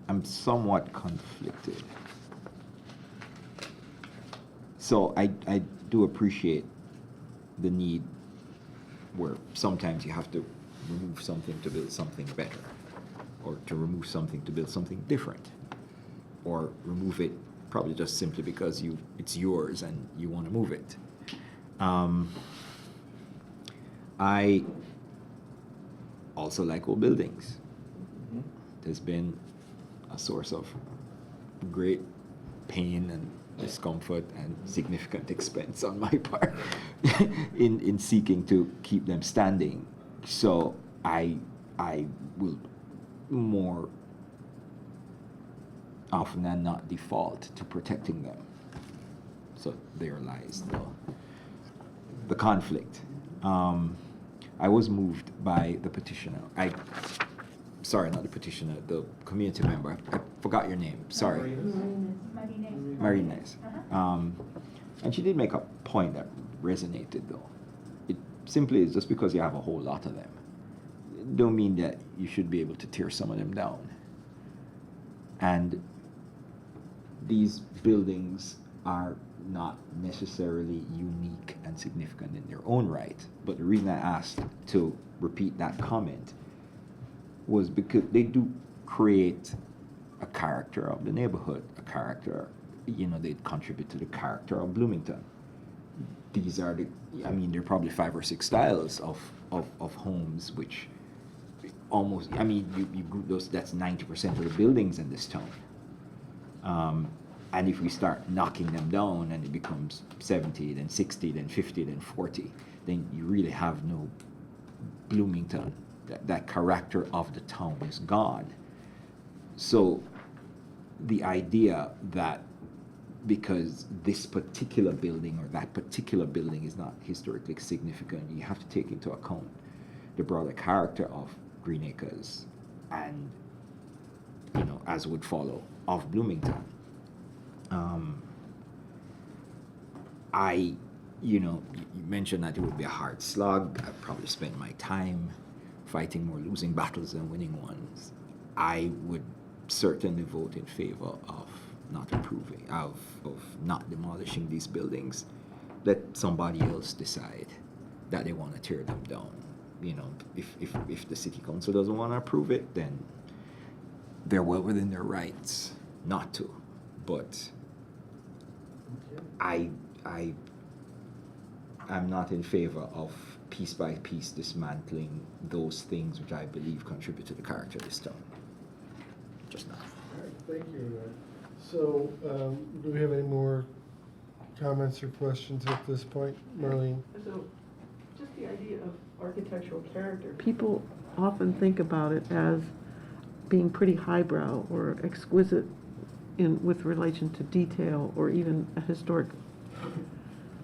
I'm somewhat conflicted. So I do appreciate the need where sometimes you have to remove something to build something better, or to remove something to build something different, or remove it probably just simply because it's yours and you want to move it. I also like old buildings. There's been a source of great pain and discomfort and significant expense on my part in seeking to keep them standing. So I will more often than not default to protecting them. So there lies the conflict. I was moved by the petitioner. Sorry, not the petitioner, the community member. I forgot your name, sorry. Marines. And she did make a point that resonated though. It simply is just because you have a whole lot of them, don't mean that you should be able to tear some of them down. And these buildings are not necessarily unique and significant in their own right. But the reason I asked to repeat that comment was because they do create a character of the neighborhood, a character, they contribute to the character of Bloomington. These are there are probably 5 or 6 styles of homes, which almost, you group those, that's 90% of the buildings in this town. And if we start knocking them down and it becomes 70, then 60, then 50, then 40, then you really have no Bloomington. That character of the town is gone. So the idea that because this particular building or that particular building is not historically significant, you have to take into account the broader character of Green Acres and, as would follow, of Bloomington. You mentioned that it would be a hard slug. I'd probably spend my time fighting more losing battles than winning ones. I would certainly vote in favor of not approving, of not demolishing these buildings. Let somebody else decide that they want to tear them down. If the city council doesn't want to approve it, then they're well within their rights not to. But I'm not in favor of piece by piece dismantling those things which I believe contribute to the character of this town. just not. All right, thank you, Renard. So, do we have any more comments or questions at this point, Marlene? So, just the idea of architectural character. People often think about it as being pretty highbrow or exquisite with relation to detail or even a historic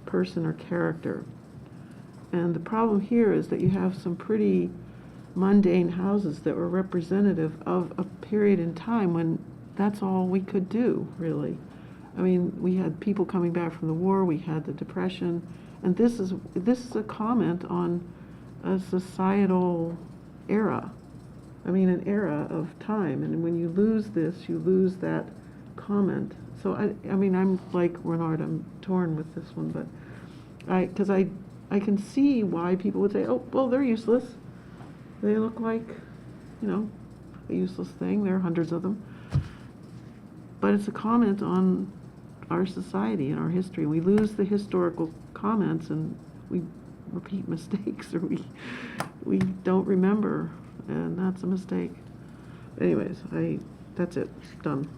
person or character. And the problem here is that you have some pretty mundane houses that were representative of a period in time when that's all we could do, really. I mean, we had people coming back from the war, we had the Depression, and this is a comment on a societal era. I mean, an era of time, and when you lose this, you lose that comment. So I mean, I'm like Renard, I'm torn with this one, but because I can see why people would say, oh, well, they're useless. They look like, you know, a useless thing. There are hundreds of them. But it's a comment on our society and our history. We lose the historical comments and we repeat mistakes, or we don't remember, and that's a mistake. Anyways, that's it. Done.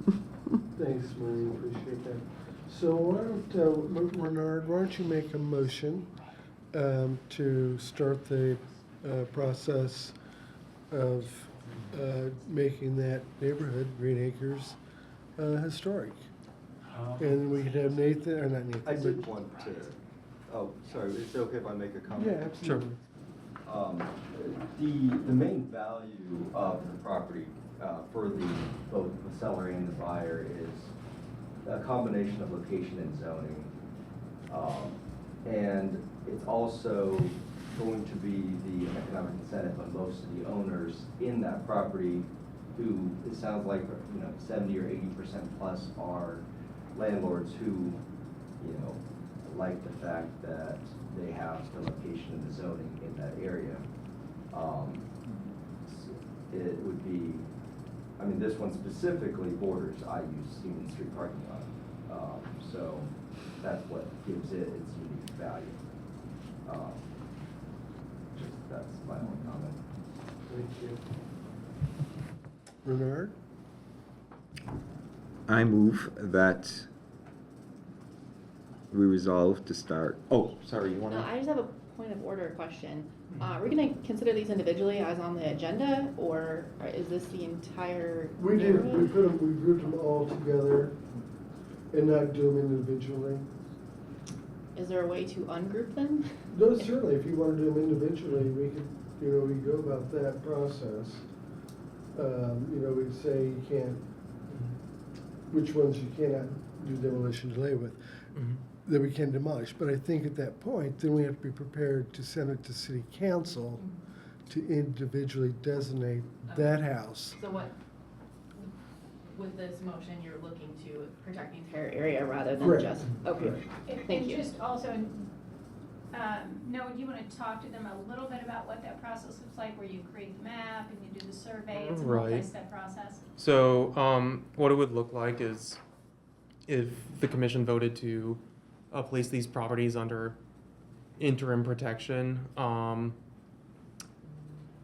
Thanks, Marlene, appreciate that. So why don't, Renard, why don't you make a motion to start the process of making that neighborhood, Green Acres, historic? And we could have Nathan, or not Nathan. I did want to, oh, sorry, is it okay if I make a comment? Yeah, absolutely. The main value of the property for both the seller and the buyer is a combination of location and zoning. And it's also going to be the economic incentive on most of the owners in that property who, it sounds like, 70 or 80% plus are landlords who, like the fact that they have the location and the zoning in that area. It would be, I mean, this one specifically borders IU's Union Street parking lot. So that's what gives it its unique value. That's my only comment. Thank you. Renard? I move that we resolve to start. Oh, sorry, you want No, to? I just have a point of order question. Are we gonna consider these individually as on the agenda, or is this the entire We did, neighborhood? we grouped them all together and not do them individually. Is there a way to ungroup them? No, certainly, if you want to do them individually, we could, we go about that process. We'd say you can't, which ones you cannot do demolition delay with, that we can demolish. But I think at that point, then we have to be prepared to send it to city council to individually designate that house. So what, with this motion, you're looking to protect the entire area rather than Correct. just, okay, thank And you. just also, Noah, do you want to talk to them a little bit about what that process looks like, where you create the map and you do the survey? It's a Right. multi-step process. So, what it would look like is if the commission voted to place these properties under interim protection,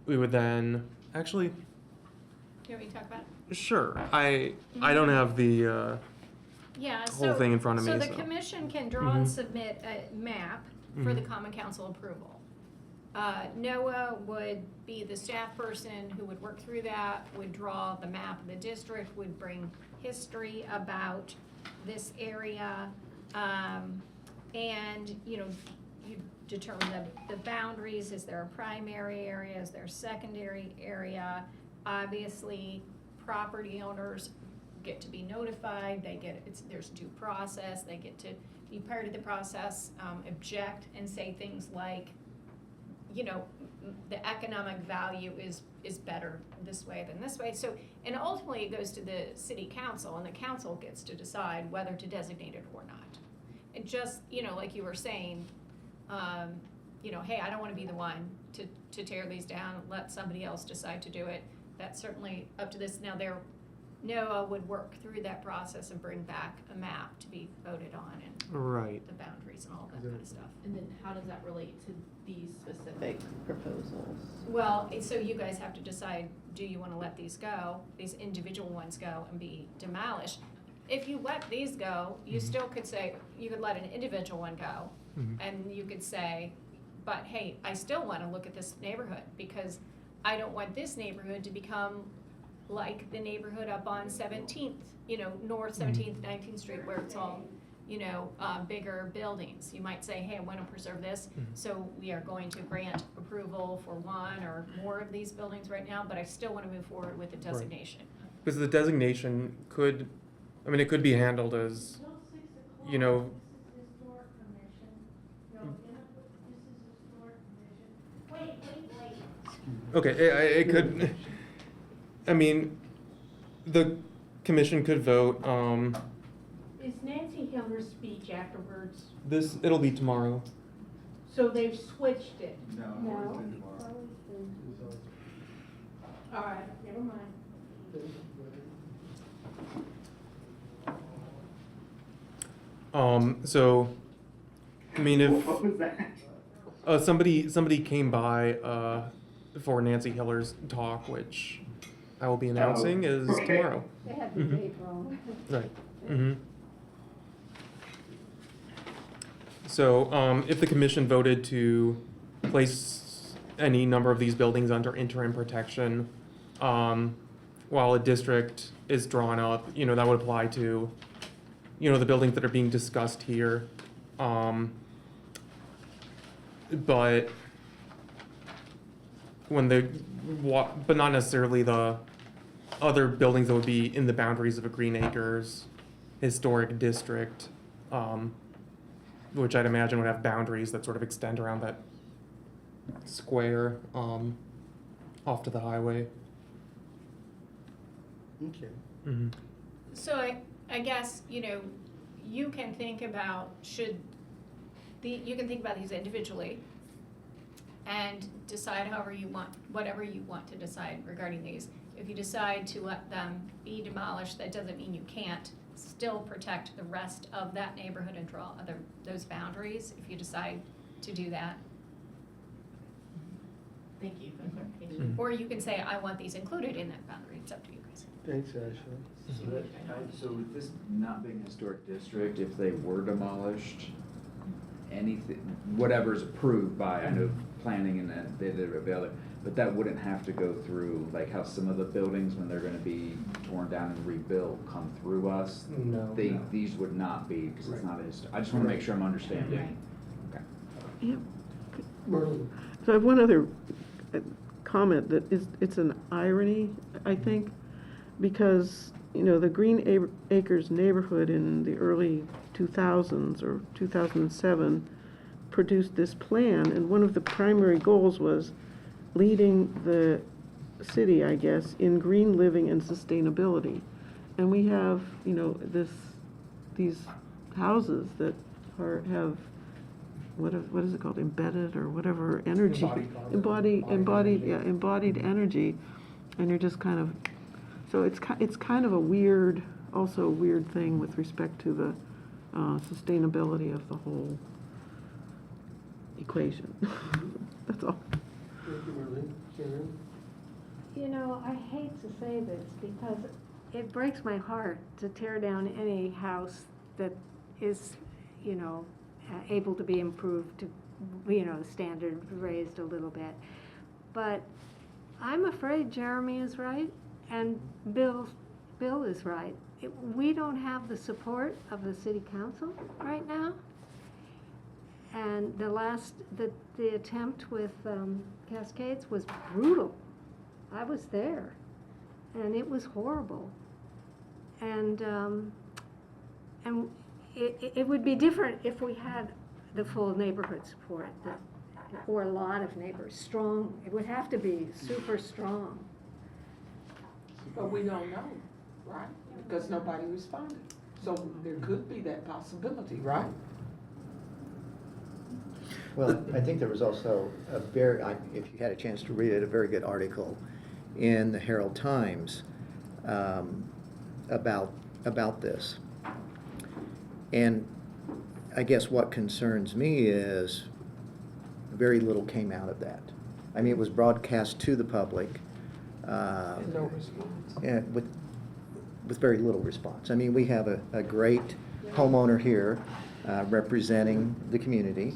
we would then, actually, Do you want me to talk about it? sure, I don't have the, Yeah, whole thing in front of me, So the so. commission can draw and Mhm. submit a map for the Mhm. common council approval. Noah would be the staff person who would work through that, would draw the map of the district, would bring history about this area. And, you determine the boundaries. Is there a primary area? Is there a secondary area? Obviously, property owners get to be notified. There's due process. They get to be part of the process, object and say things like, the economic value is better this way than this way. So, and ultimately it goes to the city council, and the council gets to decide whether to designate it or not. It just, like you were saying, hey, I don't want to be the one to tear these down. Let somebody else decide to do it. That's certainly up to this. Now, NOAA would work through that process and bring back a map to be voted on and Right. the boundaries and all that kind of stuff. And then how does that relate to these specific proposals? Well, so you guys have to decide, do you want to let these go, these individual ones go and be demolished? If you let these go, you still could say, you could let an individual one go, and you could say, but hey, I still want to look at this neighborhood because I don't want this neighborhood to become like the neighborhood up on 17th, North 17th, 19th Street, where it's all, bigger buildings. You might say, hey, I want to preserve this, so we are going to grant approval for one or more of these buildings right now, but I still want to move forward with the designation. Because the designation could, it could be handled as, okay, it could, the commission could vote, Is Nancy Hiller's speech afterwards? it'll be tomorrow. So they've switched it? No. All right, never mind. So, if What was that? somebody came by for Nancy Hiller's talk, which I will be announcing is okay. tomorrow. They had the date wrong. Right. So, if the commission voted to place any number of these buildings under interim protection, while a district is drawn up, that would apply to, the buildings that are being discussed here. But but not necessarily the other buildings that would be in the boundaries of a Green Acres historic district, which I'd imagine would have boundaries that sort of extend around that square, off to the highway. Okay. So I guess, you can think about you can think about these individually and decide whatever you want to decide regarding these. If you decide to let them be demolished, that doesn't mean you can't still protect the rest of that neighborhood and draw those boundaries if you decide to do that. Thank you for the clarification. Or you can say, I want these included in that boundary. It's up to you guys. Thanks, Ashley. So with this not being a historic district, if they were demolished, anything, whatever's approved by, I know planning and that they did avail it, but that wouldn't have to go through, like how some of the buildings, when they're gonna be torn down and rebuilt, come through us? No. These would not be, because it's not a I just wanna make sure I'm understanding. Okay. Yeah. Marlene. So I have one other comment that it's an irony, I think, because, the Green Acres neighborhood in the early 2000s or 2007 produced this plan, and one of the primary goals was leading the city, I guess, in green living and sustainability. And we have, these houses that have what is it called, embedded or whatever energy, embodied energy, and you're just kind of, so it's kind of a weird thing with respect to the sustainability of the whole equation. That's all. Thank you, Marlene. Karen? I hate to say this because it breaks my heart to tear down any house that is, able to be improved to, standard raised a little bit. But I'm afraid Jeremy is right and Bill is right. We don't have the support of the city council right now. And the attempt with Cascades was brutal. I was there, and it was horrible. And it would be different if we had the full neighborhood support, or a lot of neighbors, strong. It would have to be super strong. But we don't know, right? Because nobody responded. So there could be that possibility, right? Well, I think there was also if you had a chance to read it, a very good article in the Herald Times about this. And I guess what concerns me is very little came out of that. I mean, it was broadcast to the public. No response. And with very little response. I mean, we have a great homeowner here representing the community.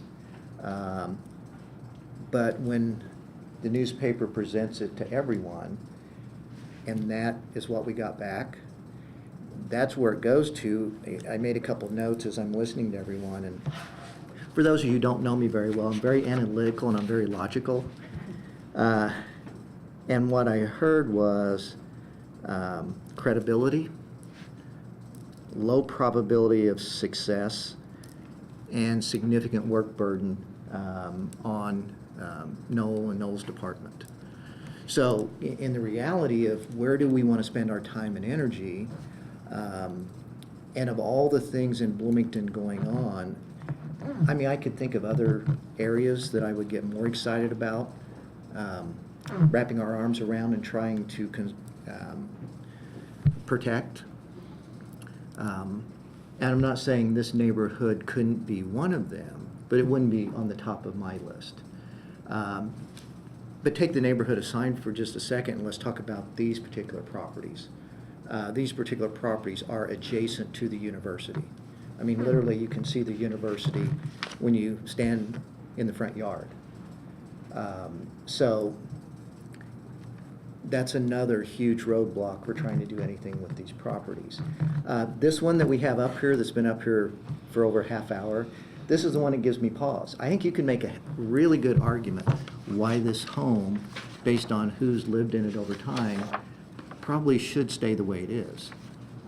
But when the newspaper presents it to everyone, and that is what we got back, that's where it goes to. I made a couple notes as I'm listening to everyone, and for those of you who don't know me very well, I'm very analytical and I'm very logical. And what I heard was credibility, low probability of success, and significant work burden on Noel and Noel's department. So in the reality of where do we want to spend our time and energy, and of all the things in Bloomington going on, I mean, I could think of other areas that I would get more excited about, wrapping our arms around and trying to protect. And I'm not saying this neighborhood couldn't be one of them, but it wouldn't be on the top of my list. But take the neighborhood aside for just a second and let's talk about these particular properties. These particular properties are adjacent to the university. I mean, literally you can see the university when you stand in the front yard. So that's another huge roadblock for trying to do anything with these properties. This one that we have up here that's been up here for over a half hour, this is the one that gives me pause. I think you can make a really good argument why this home, based on who's lived in it over time, probably should stay the way it is.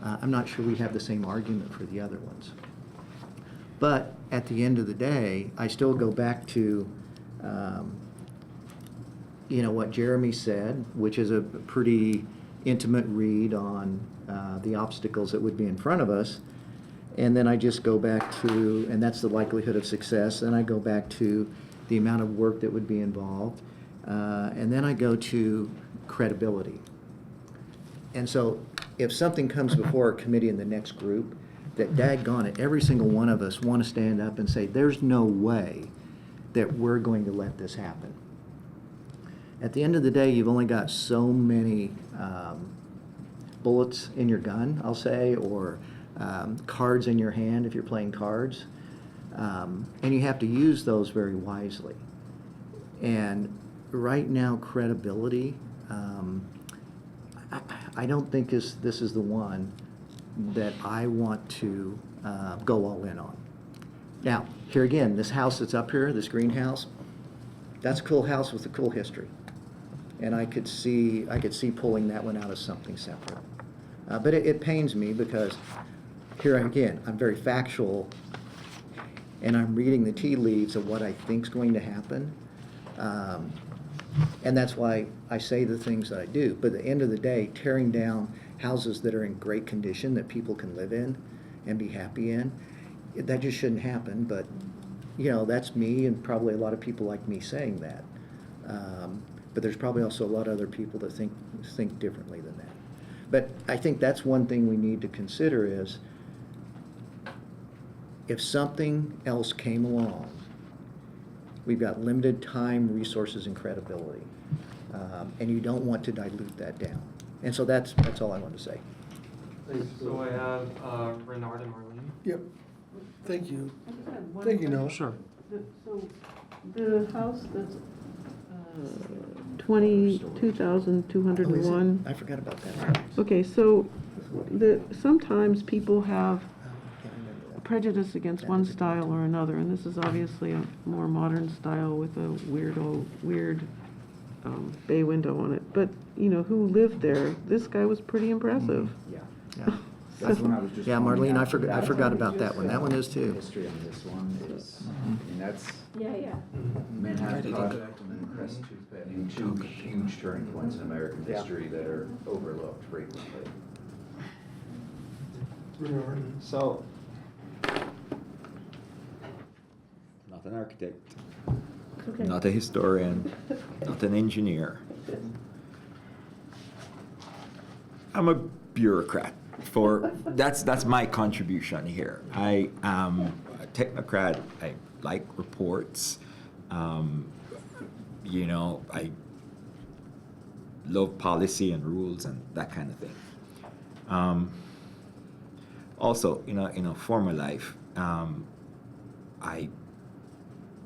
I'm not sure we have the same argument for the other ones. But at the end of the day, I still go back to what Jeremy said, which is a pretty intimate read on the obstacles that would be in front of us. And then I just go back to, and that's the likelihood of success, then I go back to the amount of work that would be involved, and then I go to credibility. And so if something comes before a committee in the next group, that daggone it, every single one of us want to stand up and say, there's no way that we're going to let this happen. At the end of the day, you've only got so many bullets in your gun, I'll say, or cards in your hand if you're playing cards. And you have to use those very wisely. And right now, credibility, I don't think this is the one that I want to go all in on. Now, here again, this house that's up here, this greenhouse, that's a cool house with a cool history. And I could see pulling that one out as something separate. But it pains me because here again, I'm very factual and I'm reading the tea leaves of what I think's going to happen. And that's why I say the things that I do. But at the end of the day, tearing down houses that are in great condition that people can live in and be happy in, that just shouldn't happen. But, that's me and probably a lot of people like me saying that. But there's probably also a lot of other people that think differently than that. But I think that's one thing we need to consider is if something else came along, we've got limited time, resources, and credibility. And you don't want to dilute that down. And so that's all I want to say. So I have Renard and Marlene. Yep. Thank you. I just had one Thank you, question. Noel. Sure. So the house that's 22,201. I forgot about that. Okay, so sometimes people have prejudice against one style or another, and this is obviously a more modern style with a weird bay window on it. But, who lived there, this guy was pretty impressive. Yeah. Yeah. That's when I was just. Yeah, pointing Marlene, out. I forgot about that one. That one is The too. history on this one is, I mean, that's Yeah. Manhattan Project and Crest Toothpick, two huge turning points in American history that are overlooked frequently. So, not an architect, Okay. not a historian, not an engineer. I'm a bureaucrat. That's my contribution here. I am a technocrat. I like reports. You know, I love policy and rules and that kind of thing. Also, in a former life, I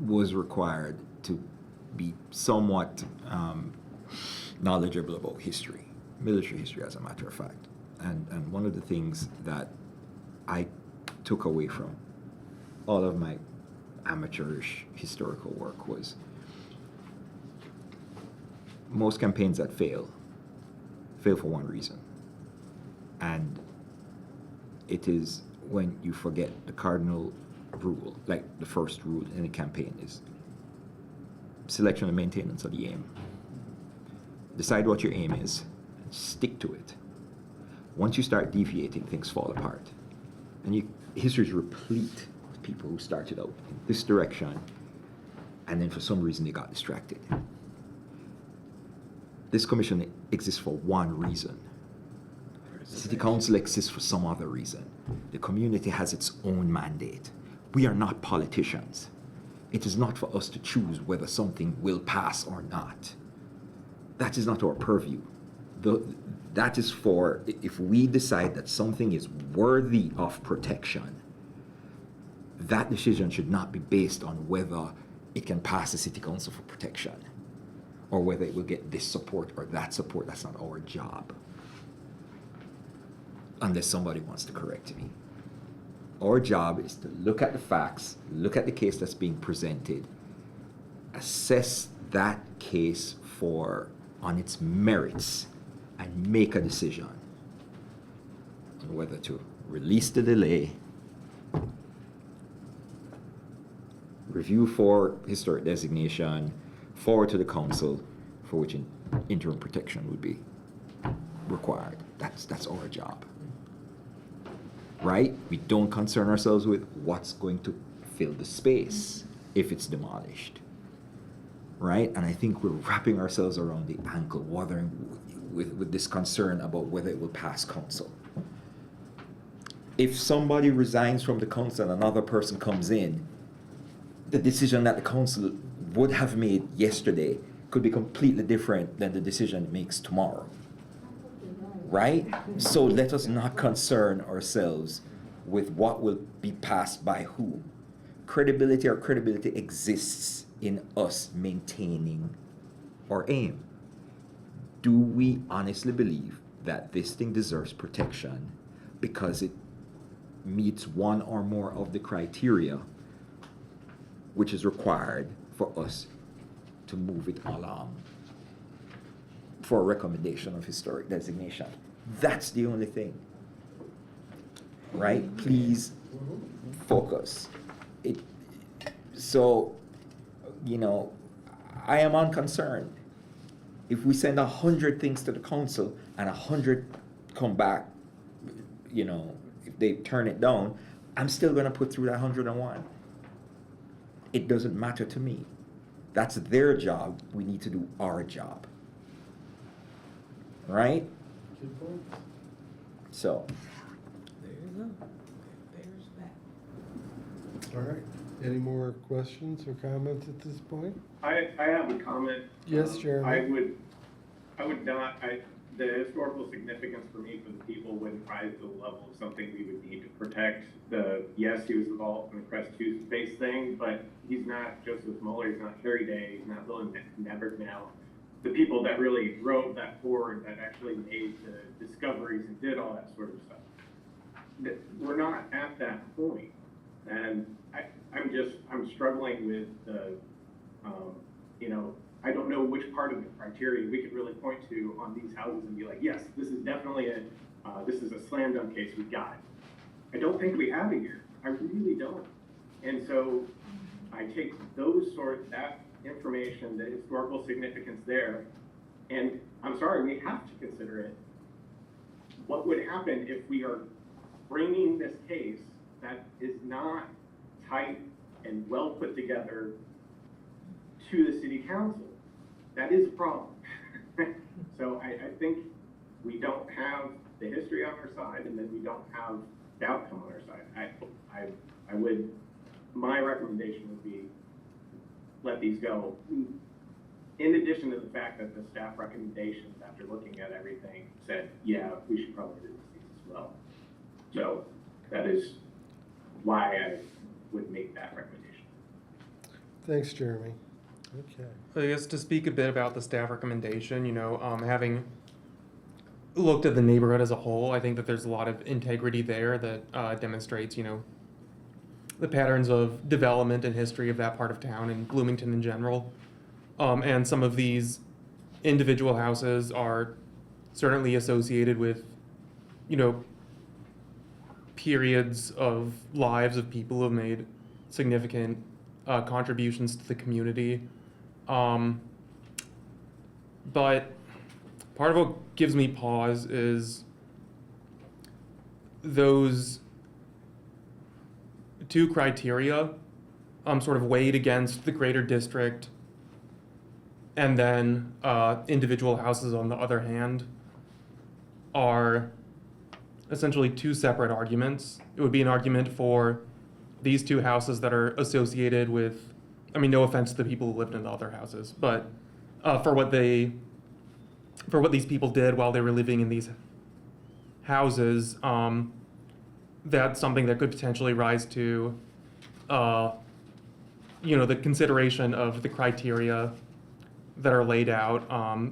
was required to be somewhat knowledgeable about history, military history, as a matter of fact. And one of the things that I took away from all of my amateurish historical work was most campaigns that fail for one reason. And it is when you forget the cardinal rule, like the first rule in a campaign is selection and maintenance of the aim. Decide what your aim is, and stick to it. Once you start deviating, things fall apart. And history is replete with people who started out in this direction, and then for some reason they got distracted. This commission exists for one reason. The city council exists for some other reason. The community has its own mandate. We are not politicians. It is not for us to choose whether something will pass or not. That is not our purview. That is for if we decide that something is worthy of protection, that decision should not be based on whether it can pass the city council for protection or whether it will get this support or that support. That's not our job. Unless somebody wants to correct me. Our job is to look at the facts, look at the case that's being presented, assess that case on its merits, and make a decision on whether to release the delay, review for historic designation, forward to the council, for which interim protection would be required. That's our job. Right? We don't concern ourselves with what's going to fill the space if it's demolished. Right? And I think we're wrapping ourselves around the ankle, wuthering with this concern about whether it will pass council. If somebody resigns from the council and another person comes in, the decision that the council would have made yesterday could be completely different than the decision it makes tomorrow. Right? So let us not concern ourselves with what will be passed by whom. Credibility exists in us maintaining our aim. Do we honestly believe that this thing deserves protection because it meets one or more of the criteria which is required for us to move it along for a recommendation of historic designation? That's the only thing. Right? Please focus. So, I am unconcerned. If we send 100 things to the council and 100 come back, if they turn it down, I'm still going to put through that 101. It doesn't matter to me. That's their job. We need to do our job. Right? Good point. So. There you go. There's that. All right. Any more questions or comments at this point? I have a comment. Yes, Jeremy. I would not, the historical significance for me for the people wouldn't rise to the level of something we would need to protect. Yes, he was involved in the Crest 2 space thing, but he's not Joseph Mueller, he's not Harry Day, he's not Bill Nebbert now. The people that really drove that forward, that actually made the discoveries and did all that sort of stuff. We're not at that point. And I'm struggling with I don't know which part of the criteria we could really point to on these houses and be like, yes, this is definitely this is a slam dunk case, we've got it. I don't think we have it here. I really don't. And so I take that information, the historical significance there, and I'm sorry, we have to consider it. What would happen if we are bringing this case that is not tight and well put together to the city council? That is a problem. So I think we don't have the history on our side, and then we don't have the outcome on our side. I would, my recommendation would be let these go. In addition to the fact that the staff recommendations, after looking at everything, said, yeah, we should probably release these as well. So that is why I would make that recommendation. Thanks, Jeremy. Okay. I guess to speak a bit about the staff recommendation, having looked at the neighborhood as a whole, I think that there's a lot of integrity there that demonstrates, the patterns of development and history of that part of town and Bloomington in general. And some of these individual houses are certainly associated with, periods of lives of people who have made significant contributions to the community. But part of what gives me pause is those two criteria sort of weighed against the greater district, and then individual houses on the other hand are essentially two separate arguments. It would be an argument for these two houses that are associated with, no offense to the people who lived in the other houses, but for what these people did while they were living in these houses, that's something that could potentially rise to, the consideration of the criteria that are laid out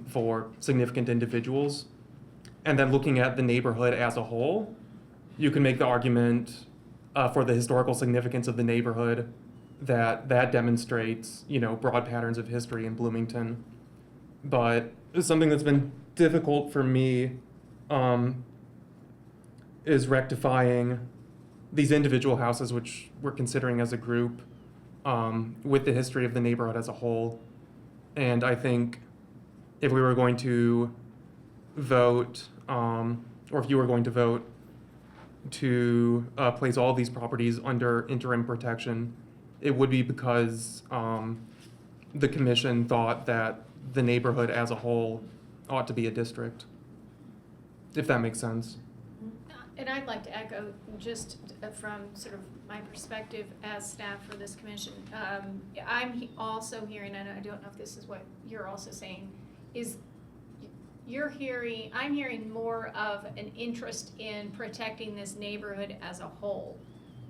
for significant individuals. And then looking at the neighborhood as a whole, you can make the argument for the historical significance of the neighborhood that demonstrates, broad patterns of history in Bloomington. But something that's been difficult for me is rectifying these individual houses, which we're considering as a group, with the history of the neighborhood as a whole. And I think if we were going to vote, or if you were going to vote to place all these properties under interim protection, it would be because the commission thought that the neighborhood as a whole ought to be a district, if that makes sense. And I'd like to echo, just from sort of my perspective as staff for this commission, I'm also hearing, and I don't know if this is what you're also saying, is I'm hearing more of an interest in protecting this neighborhood as a whole,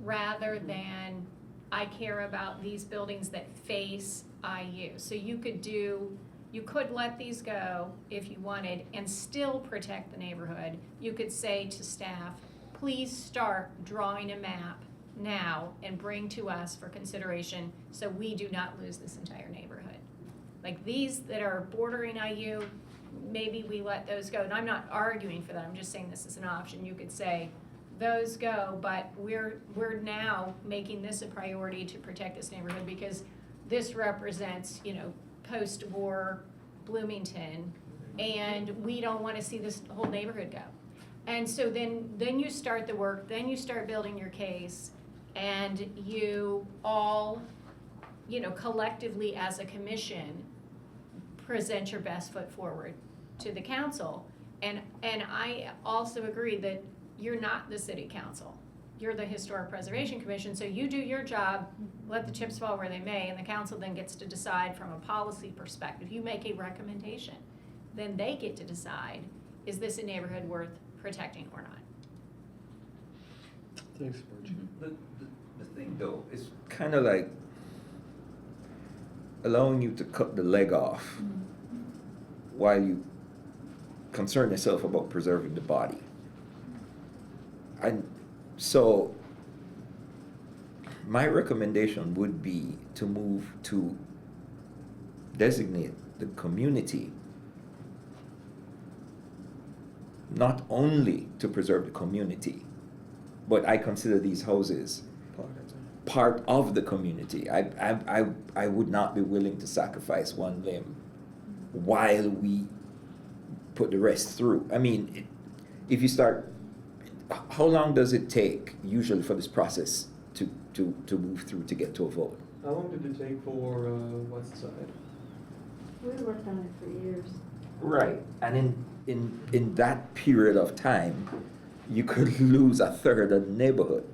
rather than I care about these buildings that face IU. So you could let these go if you wanted and still protect the neighborhood. You could say to staff, please start drawing a map now and bring to us for consideration so we do not lose this entire neighborhood. Like these that are bordering IU, maybe we let those go. And I'm not arguing for that, I'm just saying this is an option. You could say, those go, but we're now making this a priority to protect this neighborhood because this represents, post-war Bloomington, and we don't want to see this whole neighborhood go. And so then you start the work, then you start building your case, and you all, collectively as a commission, present your best foot forward to the council. And I also agree that you're not the city council. You're the Historic Preservation Commission, so you do your job, let the chips fall where they may, and the council then gets to decide from a policy perspective. You make a recommendation, then they get to decide, is this a neighborhood worth protecting or not? Thanks, Margie. The thing though is kind of like allowing you to cut the leg off while you concern yourself about preserving the body. And so my recommendation would be to move to designate the community not only to preserve the community, but I consider these houses part of the community. I would not be willing to sacrifice one limb while we put the rest through. I mean, if you start, how long does it take usually for this process to move through to get to a vote? How long did it take for West Side? We worked on it for years. Right, and in that period of time, you could lose a third of the neighborhood.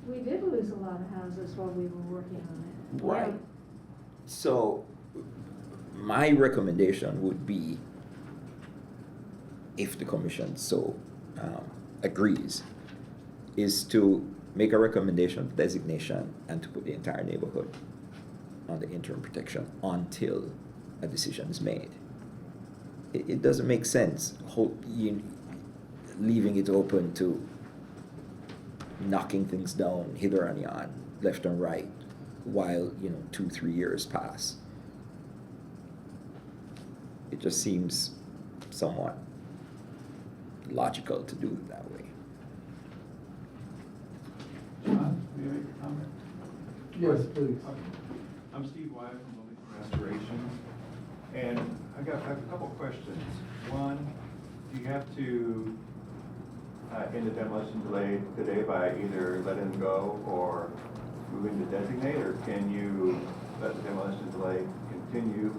We did lose a lot of houses while we were working on it. Right. So my recommendation would be, if the commission so agrees, is to make a recommendation for designation and to put the entire neighborhood on the interim protection until a decision is made. It doesn't make sense leaving it open to knocking things down hither and yon, left and right, while 2-3 years pass. It just seems somewhat logical to do it that way. John, may I make a comment? Yes, please. I'm Steve Wyatt from Bloomington Restoration, and I have a couple questions. One, do you have to end the demolition delay today by either letting them go or moving to designate, or can you let the demolition delay continue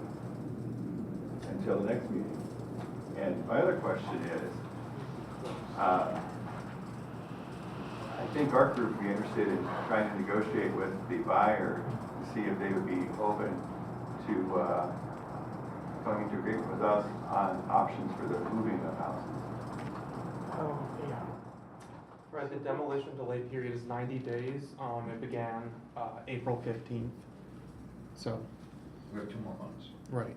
until the next meeting? And my other question is, I think our group would be interested in trying to negotiate with the buyer to see if they would be open to going into agreement with us on options for the moving of houses. Yeah. Right, the demolition delay period is 90 days. It began April 15th. So. We have 2 more months. Right.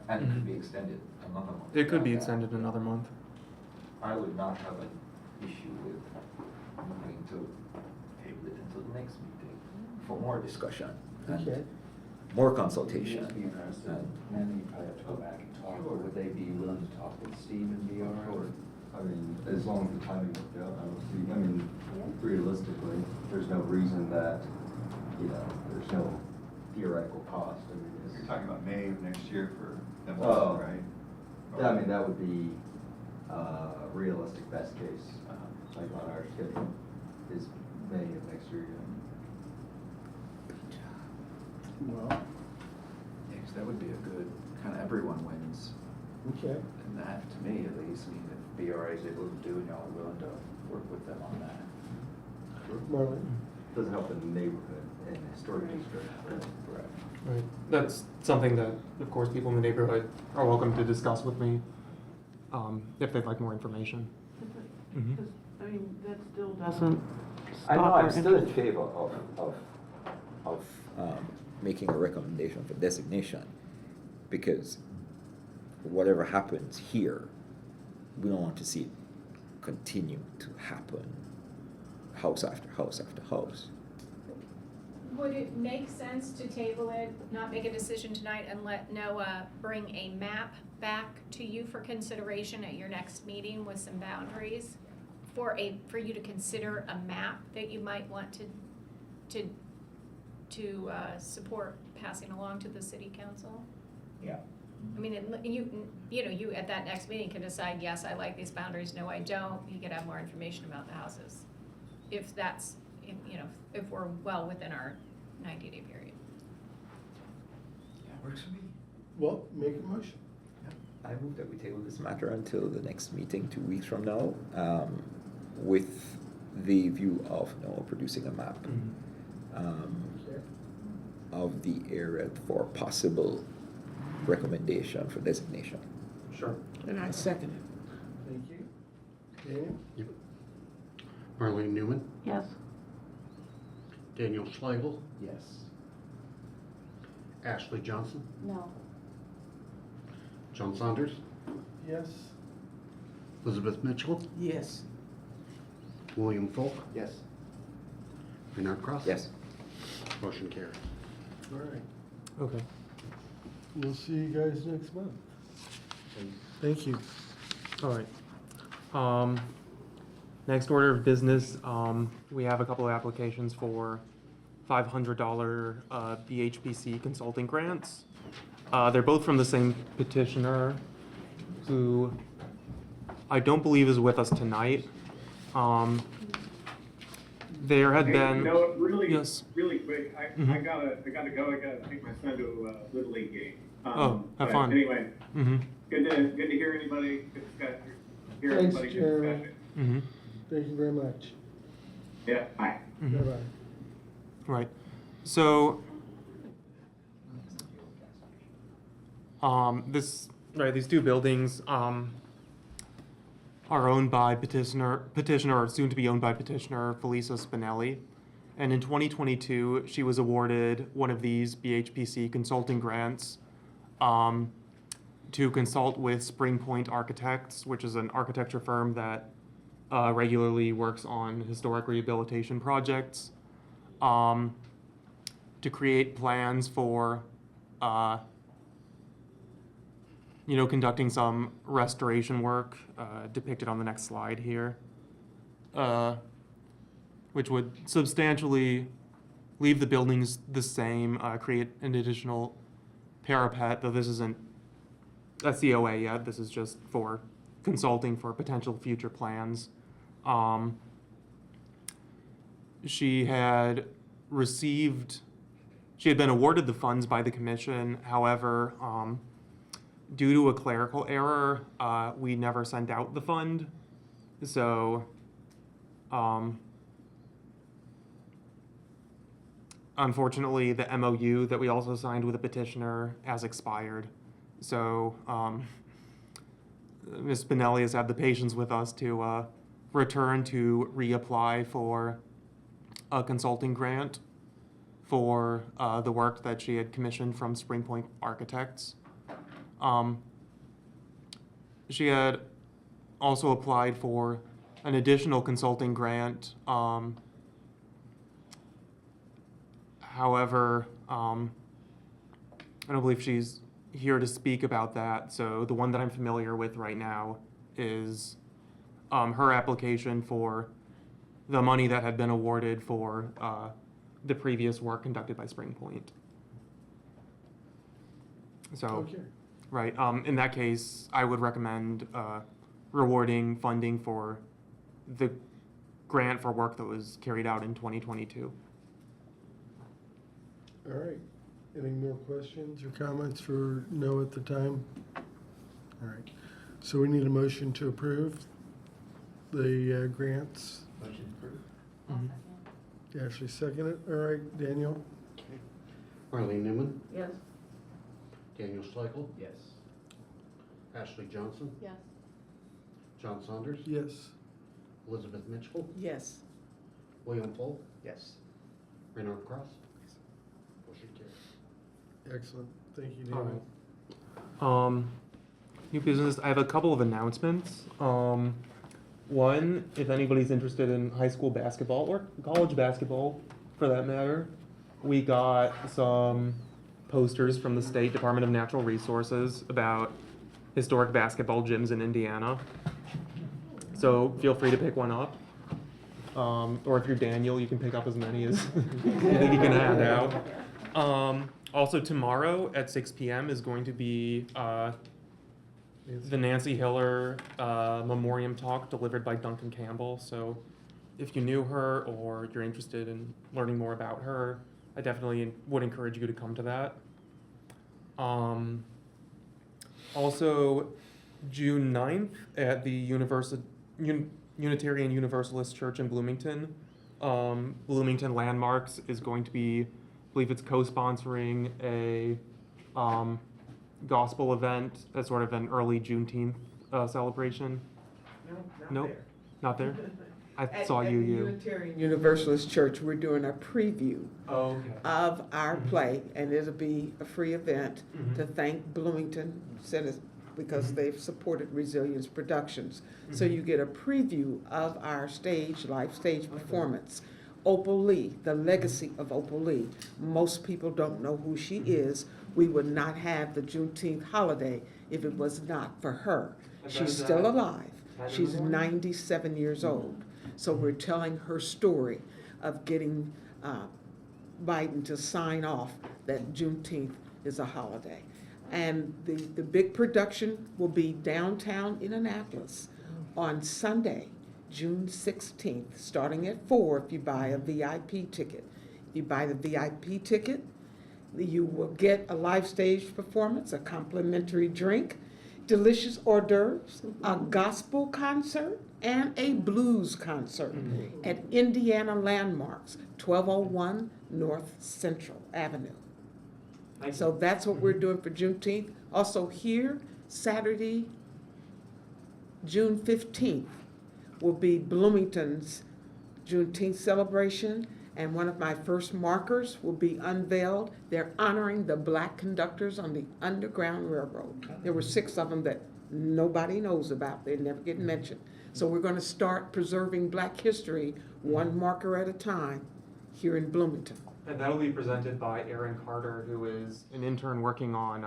And it could be extended another month. It could be extended another month. I would not have an issue with moving to table it until the next meeting for more discussion and more consultation. Be interested, and then you probably have to go back and talk, or would they be willing to talk with Steve and VR? Or I mean, as long as the timing worked out, I don't see, I mean, realistically, there's no reason that, there's no theoretical cost. I mean, You're talking about May of next year for Oh, demolition, right? I mean, that would be realistic best case, like on our schedule, is May of next year. Well, yeah, 'cause that would be a good, kind of everyone wins. okay. And that, to me at least, I mean, if BRA is able to do and y'all are willing to work with them on that. Marlene? Doesn't help the neighborhood and historic district. Correct. Right. That's something that, of course, people in the neighborhood are welcome to discuss with me if they'd like more information. Mhm. Because, I mean, that still doesn't I know, stop I'm our still in interest. favor of making a recommendation for designation, because whatever happens here, we don't want to see it continue to happen, house after house after house. Would it make sense to table it, not make a decision tonight, and let Noah bring a map back to you for consideration at your next meeting with some boundaries? For you to consider a map that you might want to support passing along to the city council? Yeah. I mean, you at that next meeting can decide, yes, I like these boundaries, no, I don't. You could have more information about the houses. If that's, if we're well within our 90-day period. Yeah, works for me. Well, make a motion. I move that we table this matter until the next meeting 2 weeks from now, with the view of producing a map of the area for possible recommendation for designation. Sure. And I second it. Thank you. Daniel? Yep. Marlene Newman, Yes. Daniel Schlegel, Yes. Ashley Johnson, No. John Saunders, Yes. Elizabeth Mitchell, Yes. William Folk, Yes. Bernard Cross. Yes. Motion carries. All right. Okay. We'll see you guys next month. Thank you. All right. Next order of business, we have a couple of applications for $500 BHPC consulting grants. They're both from the same petitioner, who I don't believe is with us tonight. There had been. Really, yes. really quick, I gotta go. I gotta take my son to a Little League game. Oh, have but fun. Anyway, Mm-hmm. Good to hear anybody discuss, hear Thanks, anybody Jeremy. discussion. Mm-hmm. Thank you very much. Yeah, bye. Bye-bye. Right. So, these two buildings, are owned by petitioner, or soon to be owned by petitioner Felisa Spinelli. And in 2022, she was awarded one of these BHPC consulting grants, to consult with Spring Point Architects, which is an architecture firm that regularly works on historic rehabilitation projects, to create plans for, conducting some restoration work depicted on the next slide here, which would substantially leave the buildings the same, create an additional parapet, though this isn't a COA yet. This is just for consulting for potential future plans. She had been awarded the funds by the commission. However, due to a clerical error, we never sent out the fund. So, unfortunately, the MOU that we also signed with the petitioner has expired. So, Ms. Spinelli has had the patience with us to return to reapply for a consulting grant for the work that she had commissioned from Spring Point Architects. She had also applied for an additional consulting grant. However, I don't believe she's here to speak about that. So the one that I'm familiar with right now is her application for the money that had been awarded for the previous work conducted by Spring Point. So, Okay. right, in that case, I would recommend rewarding funding for the grant for work that was carried out in 2022. All right. Any more questions or comments for no at the time? All right. So we need a motion to approve the grants. Motion approved. Ashley, second it. All right, Daniel? Okay. Marlene Newman, Yes. Daniel Schlegel, Yes. Ashley Johnson, Yes. John Saunders, Yes. Elizabeth Mitchell, Yes. William Folk, Yes. Reynard Cross. Motion carries. Excellent. Thank you, All Daniel. right. New business, I have a couple of announcements. One, if anybody's interested in high school basketball or college basketball for that matter, we got some posters from the State Department of Natural Resources about historic basketball gyms in Indiana. So feel free to pick one up. Or if you're Daniel, you can pick up as many as you think you can hand out. Also tomorrow at 6 p.m. is going to be the Nancy Hiller memoriam talk delivered by Duncan Campbell. So if you knew her or you're interested in learning more about her, I definitely would encourage you to come to that. Also, June 9th at the Unitarian Universalist Church in Bloomington, Bloomington Landmarks is going to be, I believe it's co-sponsoring a gospel event as sort of an early Juneteenth celebration. No, Nope, not there? I At saw the you. Unitarian Universalist Church, we're doing a preview Oh, okay. of our play, and it'll be a free event Mhm. to thank Bloomington Center because they've supported Resilience Productions. So Mhm. you get a preview of our live stage performance. Opal Lee, the legacy of Opal Lee. Most people don't know who she is. We would not have the Juneteenth holiday if it was not for her. She's still alive. She's 97 years old. So we're telling her story of getting Biden to sign off that Juneteenth is a holiday. And the big production will be downtown Indianapolis on Sunday, June 16th, starting at 4 if you buy a VIP ticket. If you buy the VIP ticket, you will get a live stage performance, a complimentary drink. delicious hors d'oeuvres, a gospel concert, and a blues concert at Indiana Landmarks, 1201 North Central Avenue. So that's what we're doing for Juneteenth. Also here, Saturday, June 15th, will be Bloomington's Juneteenth celebration, and one of my first markers will be unveiled. They're honoring the black conductors on the Underground Railroad. There were 6 of them that nobody knows about. They never get mentioned. So we're going to start preserving black history one marker at a time here in Bloomington. And that'll be presented by Erin Carter, who is an intern working on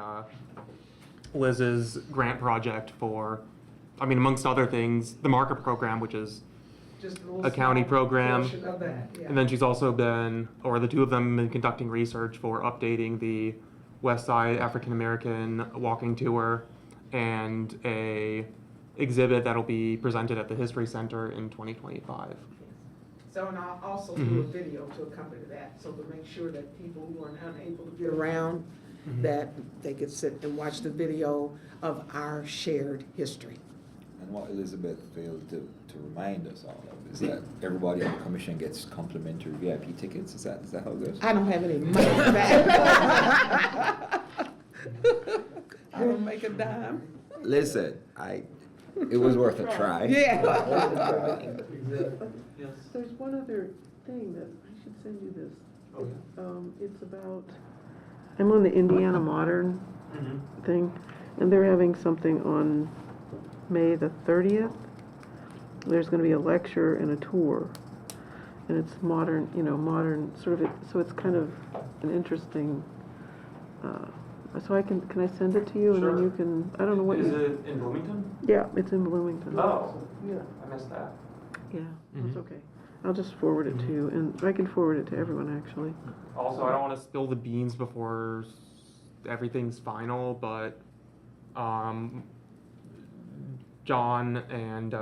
Liz's grant project for, I mean, amongst other things, the marker program, which is Just a little a county small program. portion of that, yeah. And then she's also been, or the two of them have been conducting research for updating the West Side African American walking tour and a exhibit that'll be presented at the History Center in 2025. So, and I'll also do a video to accompany that, so to make sure that people who are unable to get around, that they could sit and watch the video of our shared history. And what Elizabeth failed to remind us all of is that everybody on the commission gets complimentary VIP tickets. Is that how it goes? I don't have any money for that. I don't make a dime. Listen, it was worth a try. Yeah. There's one other thing that I should send you this. It's about, I'm on the Indiana Modern thing, and they're having something on May the 30th. There's going to be a lecture and a tour, and it's modern, modern sort of. So it's kind of an interesting. So can I send it to you, and then you can. I don't know what. Is it in Bloomington? Yeah, it's in Bloomington. Oh, yeah, I missed that. Yeah, that's okay. I'll just forward it to you, and I can forward it to everyone actually. Also, I don't want to spill the beans before everything's final, but John and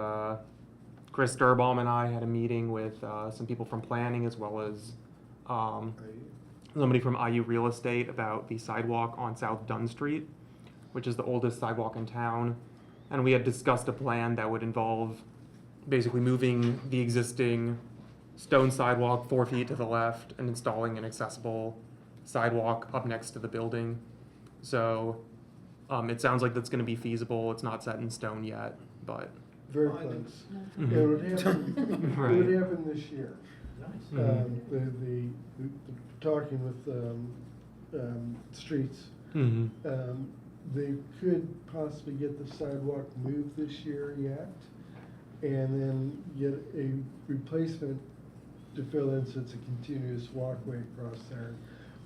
Chris Sturbaum and I had a meeting with some people from planning as well as somebody from IU Real Estate about the sidewalk on South Dunn Street, which is the oldest sidewalk in town. And we had discussed a plan that would involve basically moving the existing stone sidewalk 4 feet to the left and installing an accessible sidewalk up next to the building. So it sounds like that's going to be feasible. It's not set in stone yet, but Very close. It would happen, Right. it would happen this year. The talking with streets, they could possibly get the sidewalk moved this year yet, and then get a replacement to fill in, so it's a continuous walkway across there.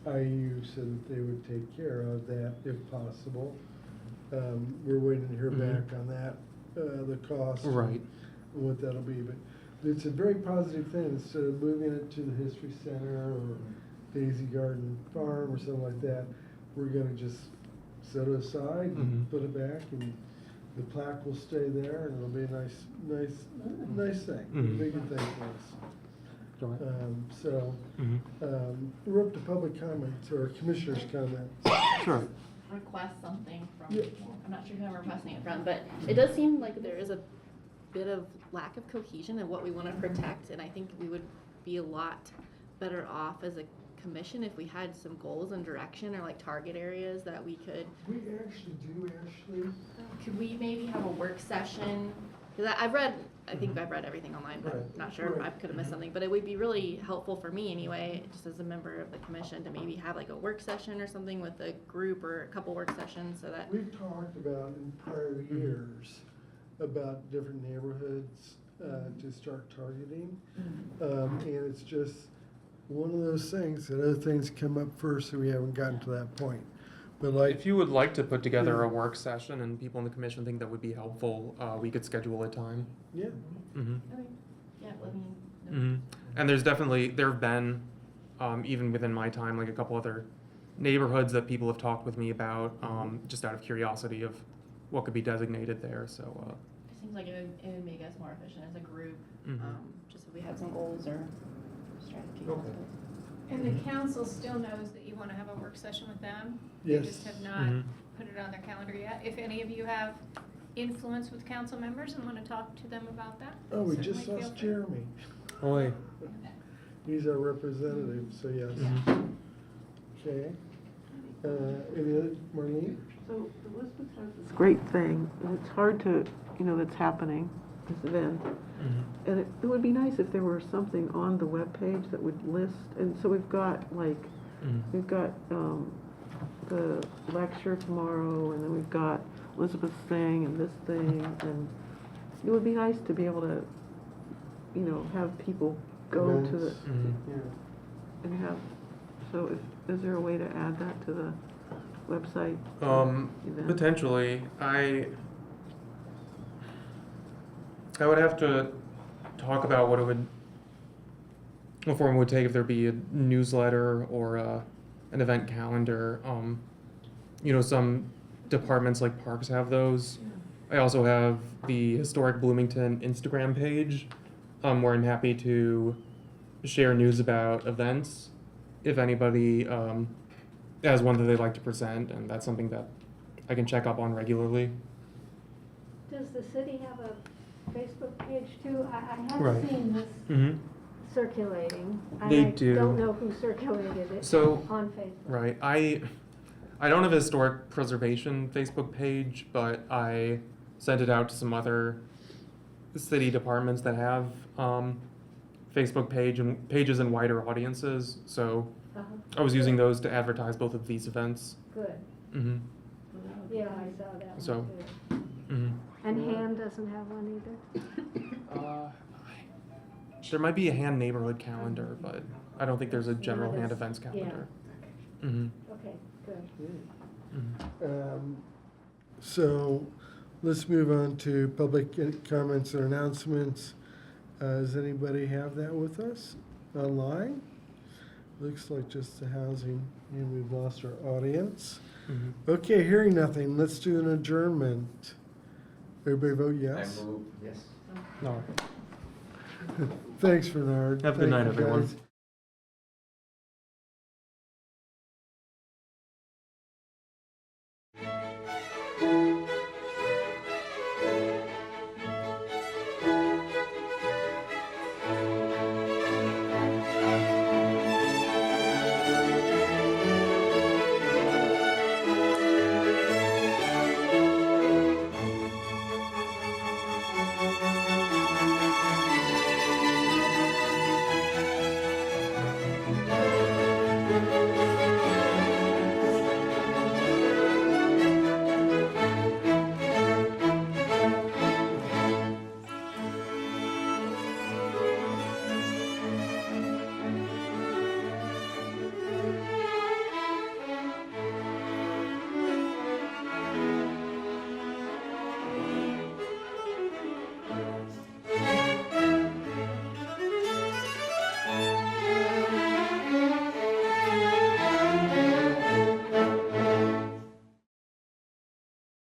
IU said that they would take care of that if possible. We're waiting to hear back on that, the cost. Right. And what that'll be, but it's a very positive thing. Instead of moving it to the History Center or Daisy Garden Farm or something like that, we're gonna just set it aside and put it back, and the plaque will stay there, and it'll be a nice thing, a big thing for us. We're up to public comments or commissioners' comments. Sure. Request something from, Yeah. I'm not sure who I'm requesting it from, but it does seem like there is a bit of lack of cohesion in what we want to protect, and I think we would be a lot better off as a commission if we had some goals and direction or like target areas that we could. We actually do, Ashley. Could we maybe have a work session? Because I think I've read everything online, but I'm not sure, I could have missed something, but it would be really helpful for me anyway, just as a member of the commission, to maybe have like a work session or something with a group or a couple work sessions so that. We've talked about in prior years about different neighborhoods to start targeting. And it's just one of those things that other things come up first, so we haven't gotten to that point. But like, if you would like to put together a work session and people in the commission think that would be helpful, we could schedule a time. Yeah. Okay. Yeah, let me know. And there have been, even within my time, like a couple other neighborhoods that people have talked with me about, just out of curiosity of what could be designated there, so. It seems like it would make us more efficient as a group, just if we had some goals or strategies. Okay. And the council still knows that you want to have a work session with them? Yes. They just have not put it on their calendar yet. If any of you have influence with council members and want to talk to them about that. Oh, we certainly just feel lost free. Jeremy. Oi. He's our representative, so yes. Mhm. Okay. Any other, Marlene? So Elizabeth has this great thing, and it's hard to, that's happening, this event. Mhm. And it would be nice if there were something on the webpage that would list, and so we've got Mhm. we've got the lecture tomorrow, and then we've got Elizabeth's thing and this thing, and it would be nice to be able to, have people go to the, Mhm. Yeah. and have, so is there a way to add that to the website? Event? Potentially, I would have to talk about what form it would take if there be a newsletter or an event calendar. Some departments like parks have those. I also have the Historic Bloomington Instagram page, where I'm happy to share news about events if anybody has one that they'd like to present, and that's something that I can check up on regularly. Does the city have a Facebook page too? I Right. have seen this Mm-hmm. circulating. They I do. don't know who circulated it So- on Facebook. Right. I don't have a historic preservation Facebook page, but I sent it out to some other city departments that have Facebook pages and wider audiences. So Uh-huh. I was using those to advertise both of these events. Good. Mm-hmm. Yeah, I saw that one So- too. Mm-hmm. And Han doesn't have one either? There might be a hand neighborhood calendar, but I don't think there's a general Not hand as- events yeah. calendar. Mm-hmm. Okay, good. Mm-hmm. So let's move on to public comments and announcements. Does anybody have that with us online? Looks like just the housing, and we've lost our audience. Mm-hmm. Okay, hearing nothing, let's do an adjournment. Everybody vote yes? I move, yes. No. Thanks, Bernard. Have a good Thank night, you, everyone. guys.